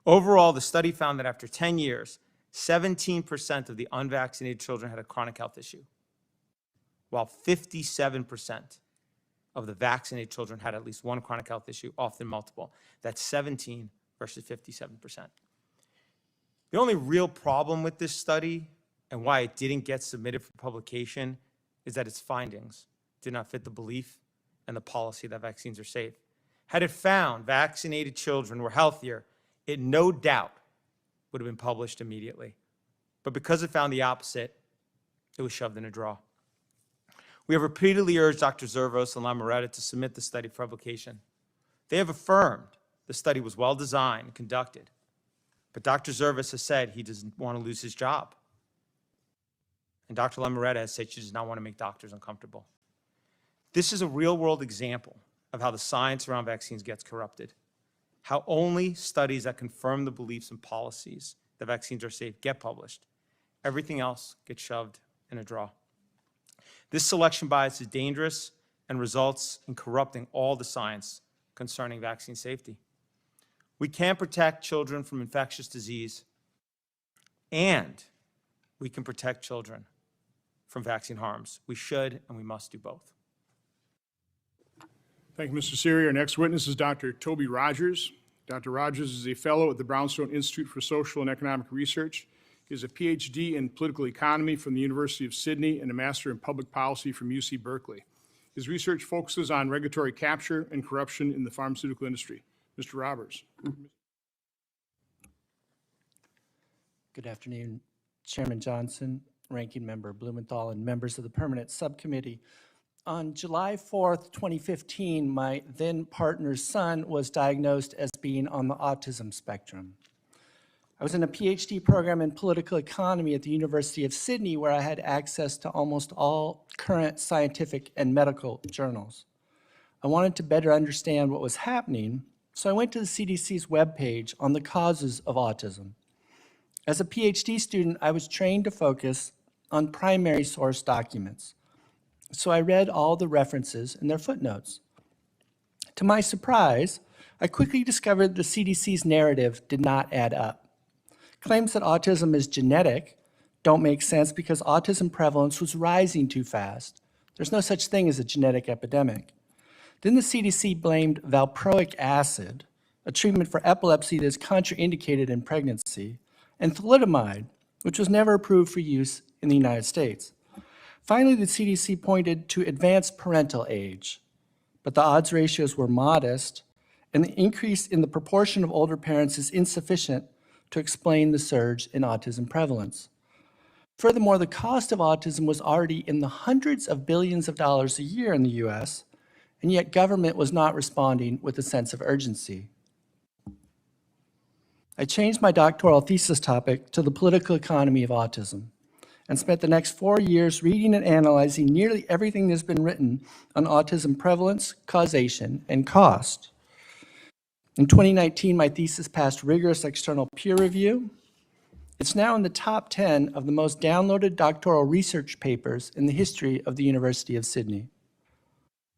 Overall, the study found that after 10 years, 17% of the unvaccinated children had a chronic health issue, while 57% of the vaccinated children had at least one chronic health issue, often multiple. That's 17 versus 57%. The only real problem with this study and why it didn't get submitted for publication is that its findings did not fit the belief and the policy that vaccines are safe. Had it found vaccinated children were healthier, it no doubt would have been published immediately. But because it found the opposite, it was shoved in a drawer. We have repeatedly urged Dr. Zervos and Lamoretta to submit the study for publication. They have affirmed the study was well designed and conducted, but Dr. Zervos has said he doesn't want to lose his job. And Dr. Lamoretta has said she does not want to make doctors uncomfortable. This is a real-world example of how the science around vaccines gets corrupted, how only studies that confirm the beliefs and policies that vaccines are safe get published. Everything else gets shoved in a drawer. This selection bias is dangerous and results in corrupting all the science concerning vaccine safety. We can protect children from infectious disease, and we can protect children from vaccine harms. We should and we must do both. Thank you, Mr. Siri. Our next witness is Dr. Toby Rogers. Dr. Rogers is a fellow at the Brownstone Institute for Social and Economic Research. He has a PhD in political economy from the University of Sydney and a master in public policy from UC Berkeley. His research focuses on regulatory capture and corruption in the pharmaceutical industry. Mr. Roberts. Good afternoon, Chairman Johnson, Ranking Member Blumenthal, and members of the Permanent Subcommittee. On July 4th, 2015, my then partner's son was diagnosed as being on the autism spectrum. I was in a PhD program in political economy at the University of Sydney, where I had access to almost all current scientific and medical journals. I wanted to better understand what was happening, so I went to the CDC's webpage on the causes of autism. As a PhD student, I was trained to focus on primary source documents, so I read all the references and their footnotes. To my surprise, I quickly discovered the CDC's narrative did not add up. Claims that autism is genetic don't make sense because autism prevalence was rising too fast. There's no such thing as a genetic epidemic. Then the CDC blamed valproic acid, a treatment for epilepsy that is contraindicated in pregnancy, and thalidomide, which was never approved for use in the United States. Finally, the CDC pointed to advanced parental age, but the odds ratios were modest, and the increase in the proportion of older parents is insufficient to explain the surge in autism prevalence. Furthermore, the cost of autism was already in the hundreds of billions of dollars a year in the US, and yet government was not responding with a sense of urgency. I changed my doctoral thesis topic to the political economy of autism and spent the next 4 years reading and analyzing nearly everything that's been written on autism prevalence, causation, and cost. In 2019, my thesis passed rigorous external peer review. It's now in the top 10 of the most downloaded doctoral research papers in the history of the University of Sydney.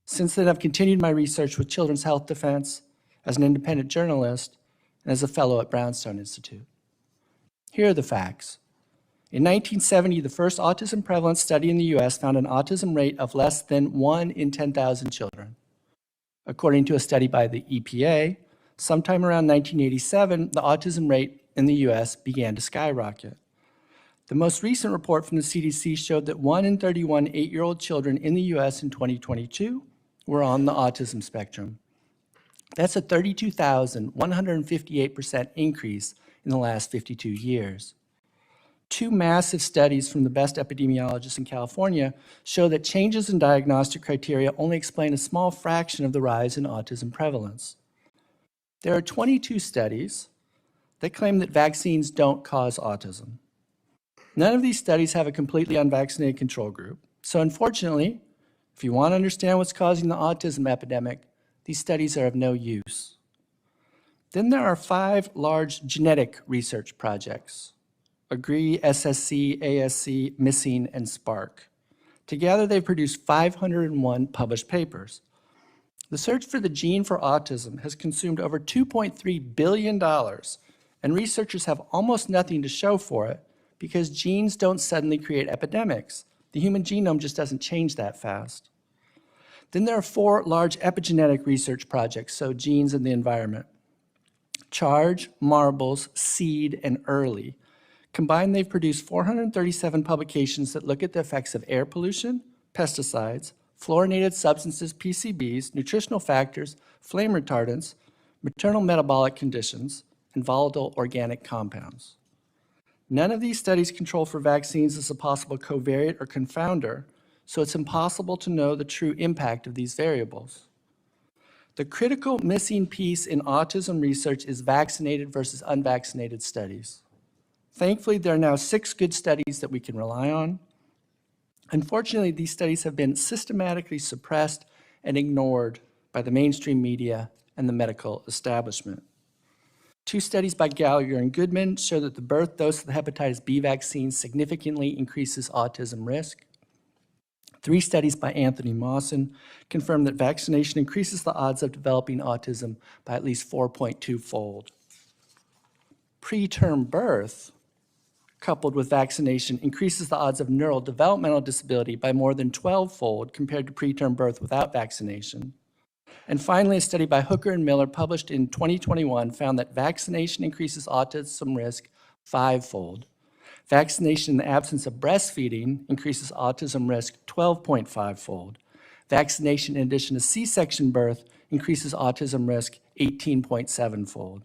Since then, I've continued my research with Children's Health Defense as an independent journalist and as a fellow at Brownstone Institute. Here are the facts. In 1970, the first autism prevalence study in the US found an autism rate of less than 1 in 10,000 children. According to a study by the EPA, sometime around 1987, the autism rate in the US began to skyrocket. The most recent report from the CDC showed that 1 in 31 8-year-old children in the US in 2022 were on the autism spectrum. That's a 32,158% increase in the last 52 years. 2 massive studies from the best epidemiologists in California show that changes in diagnostic criteria only explain a small fraction of the rise in autism prevalence. There are 22 studies that claim that vaccines don't cause autism. None of these studies have a completely unvaccinated control group. So unfortunately, if you want to understand what's causing the autism epidemic, these studies are of no use. Then there are 5 large genetic research projects: AGREE, SSC, ASC, MISSING, and SPARK. Together, they've produced 501 published papers. The search for the gene for autism has consumed over $2.3 billion, and researchers have almost nothing to show for it because genes don't suddenly create epidemics. The human genome just doesn't change that fast. Then there are 4 large epigenetic research projects, so genes in the environment: CHARGE, MARBLES, SEED, and EARLY. Combined, they've produced 437 publications that look at the effects of air pollution, pesticides, fluorinated substances, PCBs, nutritional factors, flame retardants, maternal metabolic conditions, and volatile organic compounds. None of these studies control for vaccines as a possible covariate or confounder, so it's impossible to know the true impact of these variables. The critical missing piece in autism research is vaccinated versus unvaccinated studies. Thankfully, there are now 6 good studies that we can rely on. Unfortunately, these studies have been systematically suppressed and ignored by the mainstream media and the medical establishment. 2 studies by Gallagher and Goodman show that the birth dose of the hepatitis B vaccine significantly increases autism risk. 3 studies by Anthony Mawson confirm that vaccination increases the odds of developing autism by at least 4.2-fold. Preterm birth, coupled with vaccination, increases the odds of neurodevelopmental disability by more than 12-fold compared to preterm birth without vaccination. And finally, a study by Hooker and Miller published in 2021 found that vaccination increases autism risk 5-fold. Vaccination in the absence of breastfeeding increases autism risk 12.5-fold. Vaccination in addition to C-section birth increases autism risk 18.7-fold.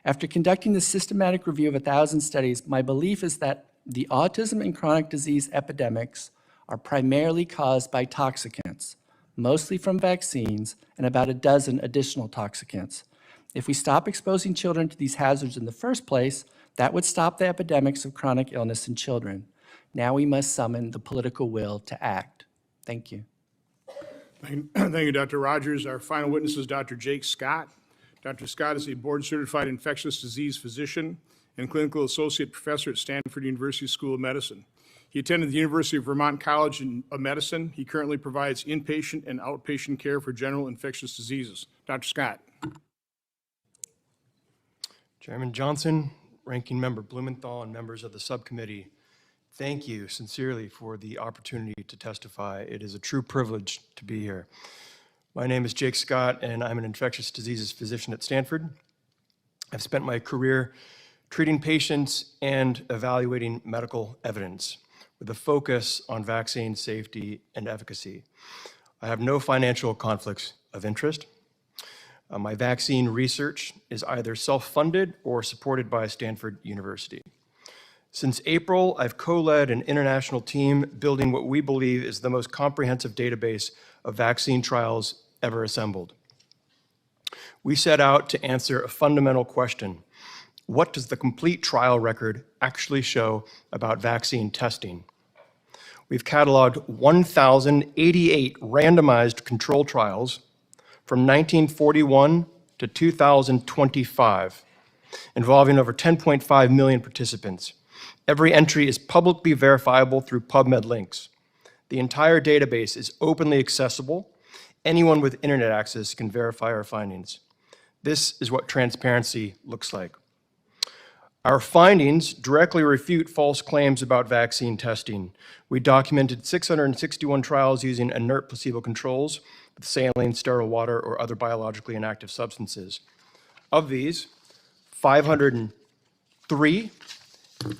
After conducting the systematic review of 1,000 studies, my belief is that the autism and chronic disease epidemics are primarily caused by toxicants, mostly from vaccines and about a dozen additional toxicants. If we stop exposing children to these hazards in the first place, that would stop the epidemics of chronic illness in children. Now we must summon the political will to act. Thank you. Thank you, Dr. Rogers. Our final witness is Dr. Jake Scott. Dr. Scott is a board-certified infectious disease physician and clinical associate professor at Stanford University School of Medicine. He attended the University of Vermont College of Medicine. He currently provides inpatient and outpatient care for general infectious diseases. Dr. Scott. Chairman Johnson, Ranking Member Blumenthal, and members of the subcommittee, thank you sincerely for the opportunity to testify. It is a true privilege to be here. My name is Jake Scott, and I'm an infectious diseases physician at Stanford. I've spent my career treating patients and evaluating medical evidence with a focus on vaccine safety and efficacy. I have no financial conflicts of interest. My vaccine research is either self-funded or supported by Stanford University. Since April, I've co-led an international team building what we believe is the most comprehensive database of vaccine trials ever assembled. We set out to answer a fundamental question: what does the complete trial record actually show about vaccine testing? We've cataloged 1,088 randomized control trials from 1941 to 2025, involving over 10.5 million participants. Every entry is publicly verifiable through PubMed links. The entire database is openly accessible. Anyone with internet access can verify our findings. This is what transparency looks like. Our findings directly refute false claims about vaccine testing. We documented 661 trials using inert placebo controls with saline, sterile water, or other biologically inactive substances. Of these, 503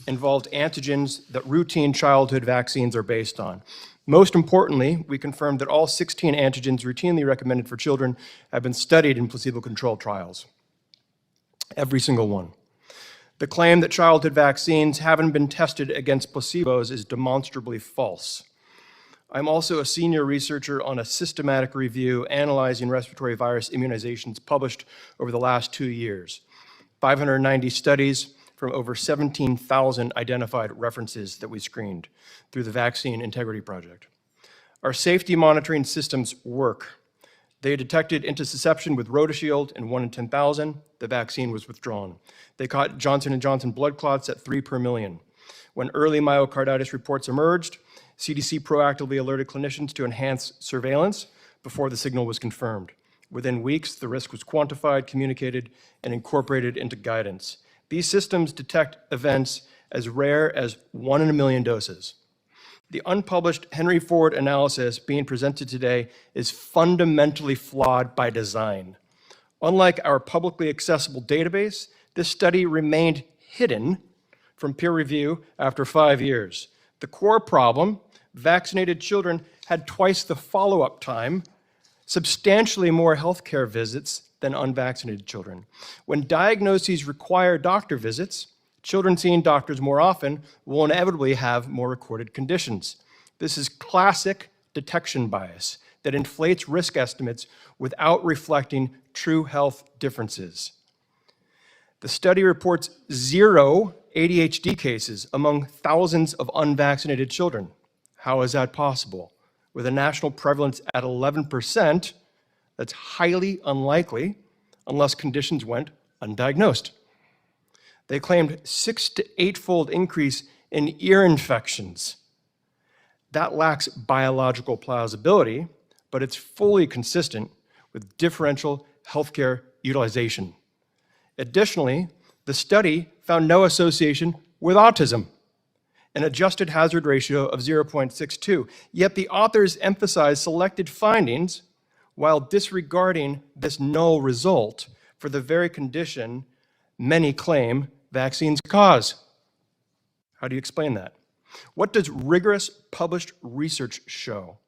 involved antigens that routine childhood vaccines are based on. Most importantly, we confirmed that all 16 antigens routinely recommended for children have been studied in placebo-controlled trials. Every single one. The claim that childhood vaccines haven't been tested against placebos is demonstrably false. I'm also a senior researcher on a systematic review analyzing respiratory virus immunizations published over the last 2 years. 590 studies from over 17,000 identified references that we screened through the Vaccine Integrity Project. Our safety monitoring systems work. They detected intussusception with RotaShield in 1 in 10,000. The vaccine was withdrawn. They caught Johnson & Johnson blood clots at 3 per million. When early myocarditis reports emerged, CDC proactively alerted clinicians to enhance surveillance before the signal was confirmed. Within weeks, the risk was quantified, communicated, and incorporated into guidance. These systems detect events as rare as 1 in a million doses. The unpublished Henry Ford analysis being presented today is fundamentally flawed by design. Unlike our publicly accessible database, this study remained hidden from peer review after 5 years. The core problem, vaccinated children had twice the follow-up time, substantially more healthcare visits than unvaccinated children. When diagnoses require doctor visits, children seeing doctors more often will inevitably have more recorded conditions. This is classic detection bias that inflates risk estimates without reflecting true health differences. The study reports 0 ADHD cases among thousands of unvaccinated children. How is that possible? With a national prevalence at 11%, that's highly unlikely unless conditions went undiagnosed. They claimed 6 to 8-fold increase in ear infections. That lacks biological plausibility, but it's fully consistent with differential healthcare utilization. Additionally, the study found no association with autism, an adjusted hazard ratio of 0.62. Yet the authors emphasize selected findings while disregarding this null result for the very condition many claim vaccines cause. How do you explain that? What does rigorous published research show?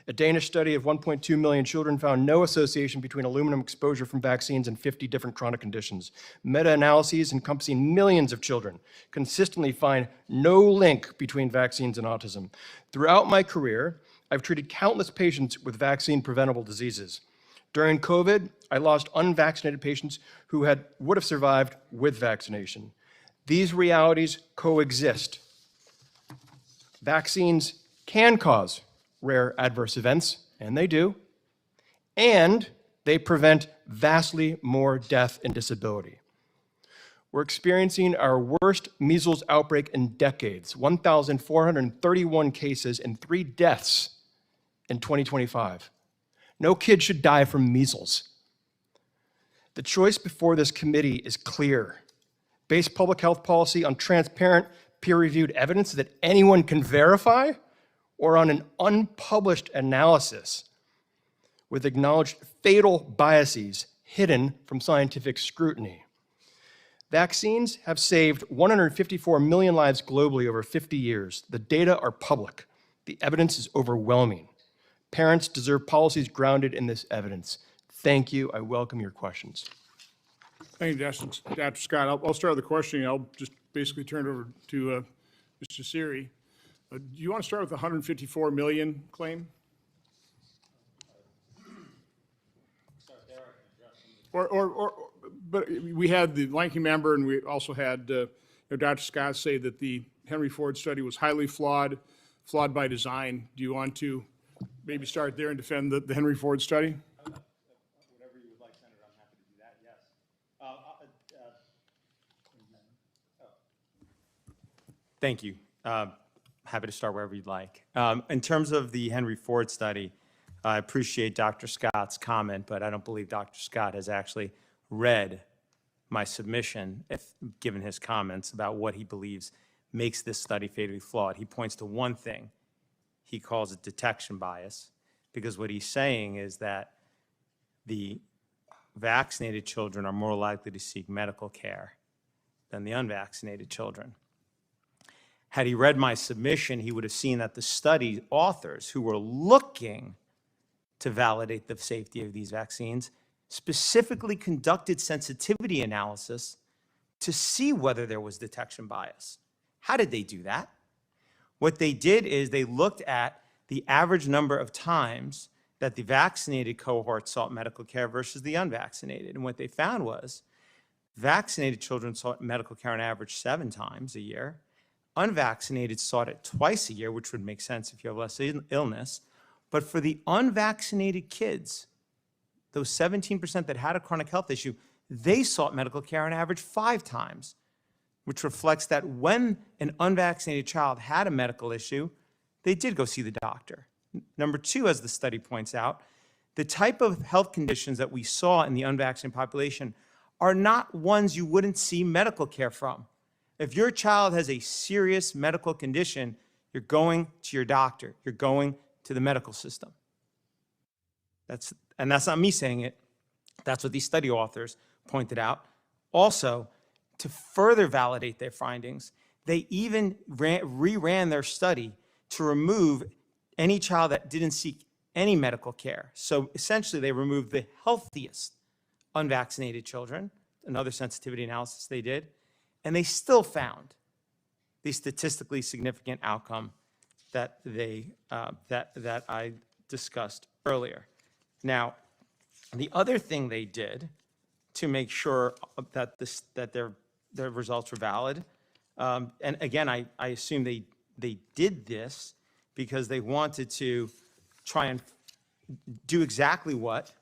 A Danish study of 1.2 million children found no association between aluminum exposure from vaccines and 50 different chronic conditions. Meta-analyses encompassing millions of children consistently find no link between vaccines and autism. Throughout my career, I've treated countless patients with vaccine-preventable diseases. During COVID, I lost unvaccinated patients who would have survived with vaccination. These realities coexist. Vaccines can cause rare adverse events, and they do, and they prevent vastly more death and disability. We're experiencing our worst measles outbreak in decades, 1,431 cases and 3 deaths in 2025. No kid should die from measles. The choice before this committee is clear. Base public health policy on transparent, peer-reviewed evidence that anyone can verify, or on an unpublished analysis with acknowledged fatal biases hidden from scientific scrutiny. Vaccines have saved 154 million lives globally over 50 years. The data are public. The evidence is overwhelming. Parents deserve policies grounded in this evidence. Thank you. I welcome your questions. Thank you, Dr. Scott. I'll start with the questioning. I'll just basically turn it over to Mr. Siri. Do you want to start with the 154 million claim? But we had the ranking member, and we also had Dr. Scott say that the Henry Ford study was highly flawed by design. Do you want to maybe start there and defend the Henry Ford study? Whatever you would like, Senator, I'm happy to do that, yes. Thank you. Happy to start wherever you'd like. In terms of the Henry Ford study, I appreciate Dr. Scott's comment, but I don't believe Dr. Scott has actually read my submission, given his comments about what he believes makes this study fatally flawed. He points to one thing. He calls it detection bias, because what he's saying is that the vaccinated children are more likely to seek medical care than the unvaccinated children. Had he read my submission, he would have seen that the study authors who were looking to validate the safety of these vaccines specifically conducted sensitivity analysis to see whether there was detection bias. How did they do that? What they did is they looked at the average number of times that the vaccinated cohort sought medical care versus the unvaccinated. And what they found was vaccinated children sought medical care on average 7 times a year. Unvaccinated sought it twice a year, which would make sense if you have less illness. But for the unvaccinated kids, those 17% that had a chronic health issue, they sought medical care on average 5 times, which reflects that when an unvaccinated child had a medical issue, they did go see the doctor. Number 2, as the study points out, the type of health conditions that we saw in the unvaccinated population are not ones you wouldn't see medical care from. If your child has a serious medical condition, you're going to your doctor. You're going to the medical system. That's not me saying it. That's what these study authors pointed out. Also, to further validate their findings, they even reran their study to remove any child that didn't seek any medical care. So essentially, they removed the healthiest unvaccinated children, another sensitivity analysis they did, and they still found the statistically significant outcome that that I discussed earlier. Now, the other thing they did to make sure that their results were valid, and again, I assume they did this because they wanted to try and do exactly what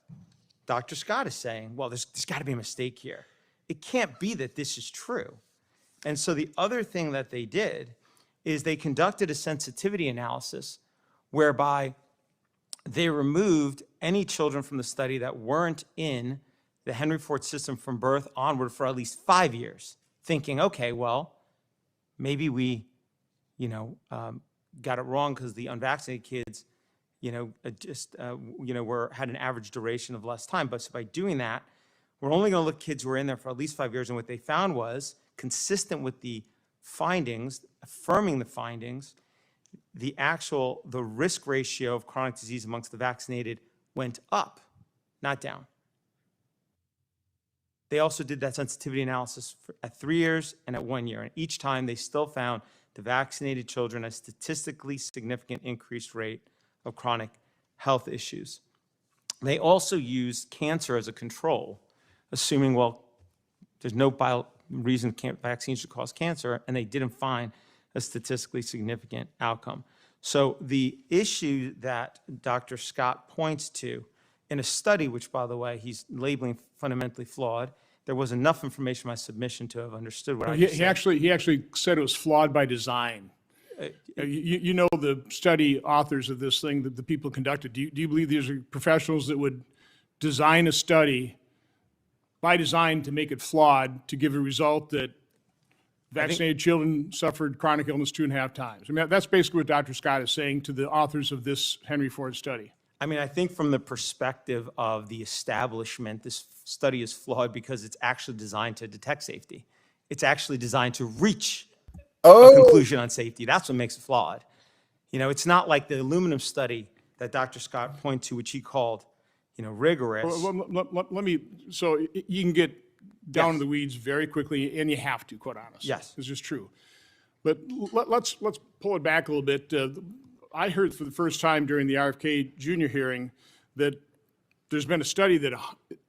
Dr. Scott is saying. Well, there's got to be a mistake here. It can't be that this is true. And so the other thing that they did is they conducted a sensitivity analysis whereby they removed any children from the study that weren't in the Henry Ford system from birth onward for at least 5 years, thinking, okay, well, maybe we, got it wrong because the unvaccinated kids, had an average duration of less time. But so by doing that, we're only going to look at kids who were in there for at least 5 years. And what they found was, consistent with the findings, affirming the findings, the risk ratio of chronic disease amongst the vaccinated went up, not down. They also did that sensitivity analysis at 3 years and at 1 year. And each time they still found the vaccinated children a statistically significant increased rate of chronic health issues. They also used cancer as a control, assuming, well, there's no reason vaccines should cause cancer, and they didn't find a statistically significant outcome. So the issue that Dr. Scott points to in a study, which, by the way, he's labeling fundamentally flawed, there was enough information in my submission to have understood what I just said. He actually said it was flawed by design. You know the study authors of this thing that the people conducted. Do you believe these are professionals that would design a study by design to make it flawed, to give a result that vaccinated children suffered chronic illness 2.5 times? I mean, that's basically what Dr. Scott is saying to the authors of this Henry Ford study. I mean, I think from the perspective of the establishment, this study is flawed because it's actually designed to detect safety. It's actually designed to reach a conclusion on safety. That's what makes it flawed. It's not like the aluminum study that Dr. Scott pointed to, which he called, rigorous. Let me, so you can get down to the weeds very quickly, and you have to, quite honest. Yes. This is true. But let's pull it back a little bit. I heard for the first time during the RFK Jr. hearing that there's been a study that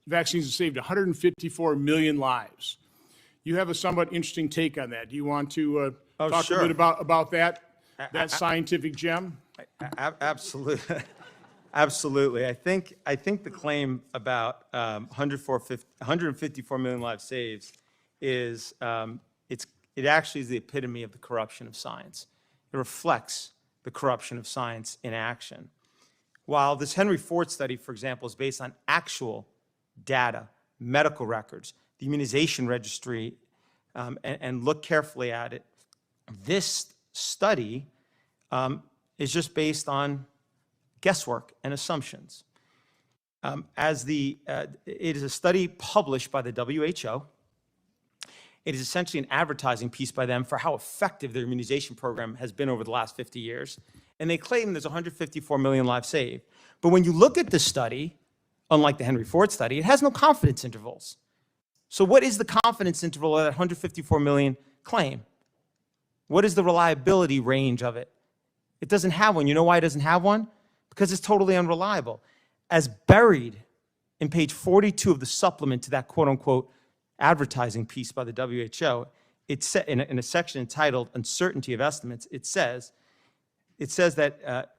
vaccines have saved 154 million lives. You have a somewhat interesting take on that. Do you want to talk a bit about that scientific gem? Absolutely. Absolutely. I think the claim about 154 million lives saved is it actually is the epitome of the corruption of science. It reflects the corruption of science in action. While this Henry Ford study, for example, is based on actual data, medical records, the immunization registry, and look carefully at it, this study is just based on guesswork and assumptions. It is a study published by the WHO. It is essentially an advertising piece by them for how effective their immunization program has been over the last 50 years. And they claim there's 154 million lives saved. But when you look at the study, unlike the Henry Ford study, it has no confidence intervals. So what is the confidence interval of that 154 million claim? What is the reliability range of it? It doesn't have one. You know why it doesn't have one? Because it's totally unreliable. As buried in page 42 of the supplement to that quote-unquote advertising piece by the WHO, it's set in a section entitled Uncertainty of Estimates. It says that,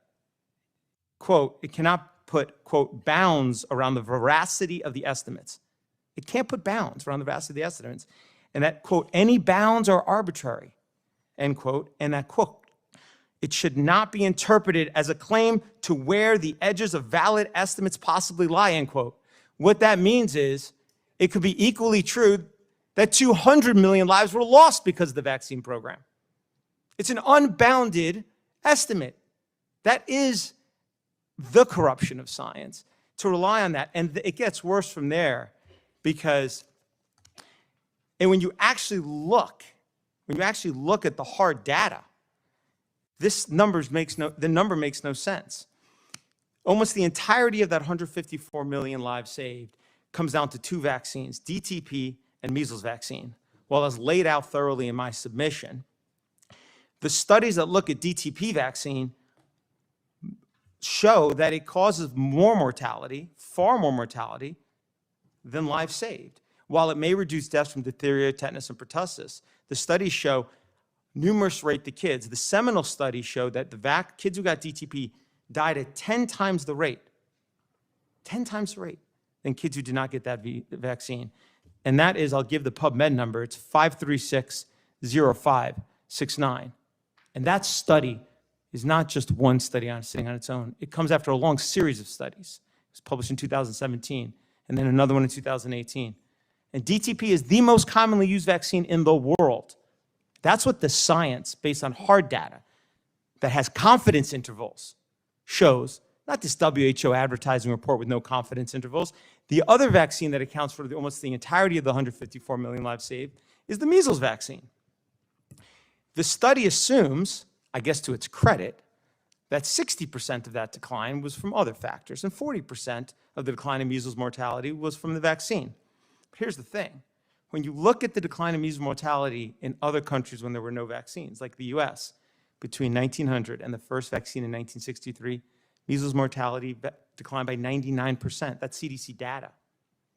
quote, it cannot put, quote, bounds around the veracity of the estimates. It can't put bounds around the veracity of the estimates. And that, quote, any bounds are arbitrary, end quote, and that, quote, it should not be interpreted as a claim to where the edges of valid estimates possibly lie, end quote. What that means is it could be equally true that 200 million lives were lost because of the vaccine program. It's an unbounded estimate. That is the corruption of science, to rely on that. And it gets worse from there because, and when you actually look at the hard data, the number makes no sense. Almost the entirety of that 154 million lives saved comes down to two vaccines, DTP and measles vaccine. Well, as laid out thoroughly in my submission, the studies that look at DTP vaccine show that it causes more mortality, far more mortality, than lives saved. While it may reduce deaths from diphtheria, tetanus, and pertussis, the studies show numerous rate the kids. The seminal study showed that the kids who got DTP died at 10 times the rate, 10 times the rate than kids who did not get that vaccine. And that is, I'll give the PubMed number, it's 5360569. And that study is not just one study sitting on its own. It comes after a long series of studies. It was published in 2017, and then another one in 2018. And DTP is the most commonly used vaccine in the world. That's what the science, based on hard data, that has confidence intervals, shows. Not this WHO advertising report with no confidence intervals. The other vaccine that accounts for almost the entirety of the 154 million lives saved is the measles vaccine. The study assumes, I guess to its credit, that 60% of that decline was from other factors, and 40% of the decline in measles mortality was from the vaccine. But here's the thing. When you look at the decline in measles mortality in other countries when there were no vaccines, like the US, between 1900 and the first vaccine in 1963, measles mortality declined by 99%. That's CDC data,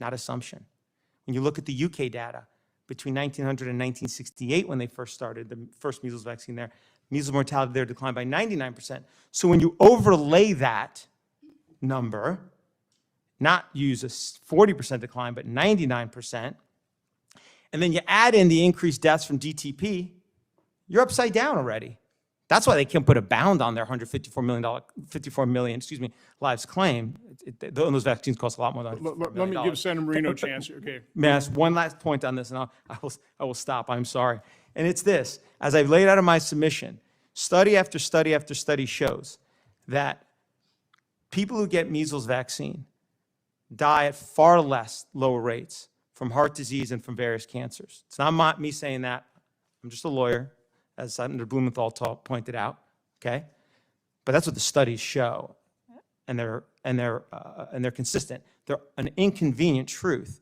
not assumption. When you look at the UK data, between 1900 and 1968, when they first started the first measles vaccine there, measles mortality there declined by 99%. So when you overlay that number, not use a 40% decline, but 99%, and then you add in the increased deaths from DTP, you're upside down already. That's why they can't put a bound on their 54 million lives claim. Those vaccines cost a lot more than $154 million. Let me give Senator Marino a chance. Okay. May I ask one last point on this, and I will stop. I'm sorry. And it's this. As I've laid out in my submission, study after study after study shows that people who get measles vaccine die at far less lower rates from heart disease and from various cancers. It's not me saying that. I'm just a lawyer, as Senator Blumenthal pointed out, okay? But that's what the studies show, and they're consistent. They're an inconvenient truth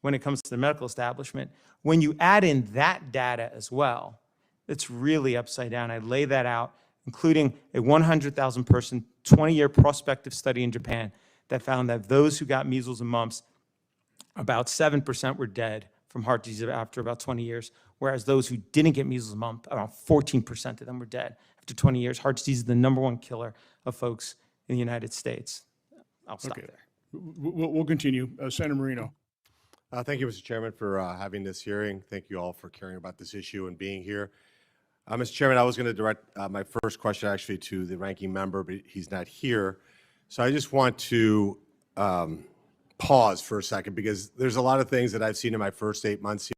when it comes to the medical establishment. When you add in that data as well, it's really upside down. I lay that out, including a 100,000 person, 20-year prospective study in Japan that found that those who got measles and mumps, about 7% were dead from heart disease after about 20 years, whereas those who didn't get measles and mumps, around 14% of them were dead after 20 years. Heart disease is the #1 killer of folks in the United States. I'll stop there. We'll continue. Senator Marino. Thank you, Mr. Chairman, for having this hearing. Thank you all for caring about this issue and being here. Mr. Chairman, I was going to direct my first question actually to the ranking member, but he's not here. So I just want to pause for a second because there's a lot of things that I've seen in my first 8 months here.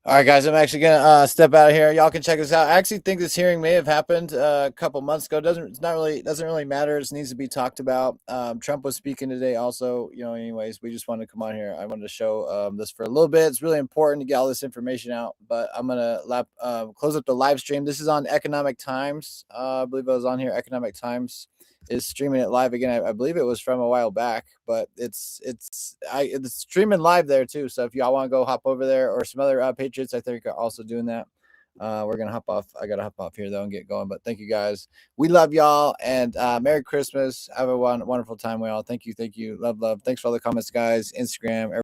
All right, guys, I'm actually going to step out of here. Y'all can check this out. I actually think this hearing may have happened a couple months ago. Doesn't really matter. It needs to be talked about. Trump was speaking today also, anyways, we just wanted to come on here. I wanted to show this for a little bit. It's really important to get all this information out, but I'm going to close up the live stream. This is on Economic Times. I believe I was on here, Economic Times. is streaming it live again. I believe it was from a while back, but it's streaming live there too. So if y'all want to go hop over there, or some other Patriots, I think are also doing that. We're gonna hop off. I gotta hop off here though and get going. But thank you guys. We love y'all, and Merry Christmas. Have a wonderful time, we all. Thank you. Love. Thanks for all the comments, guys. Instagram.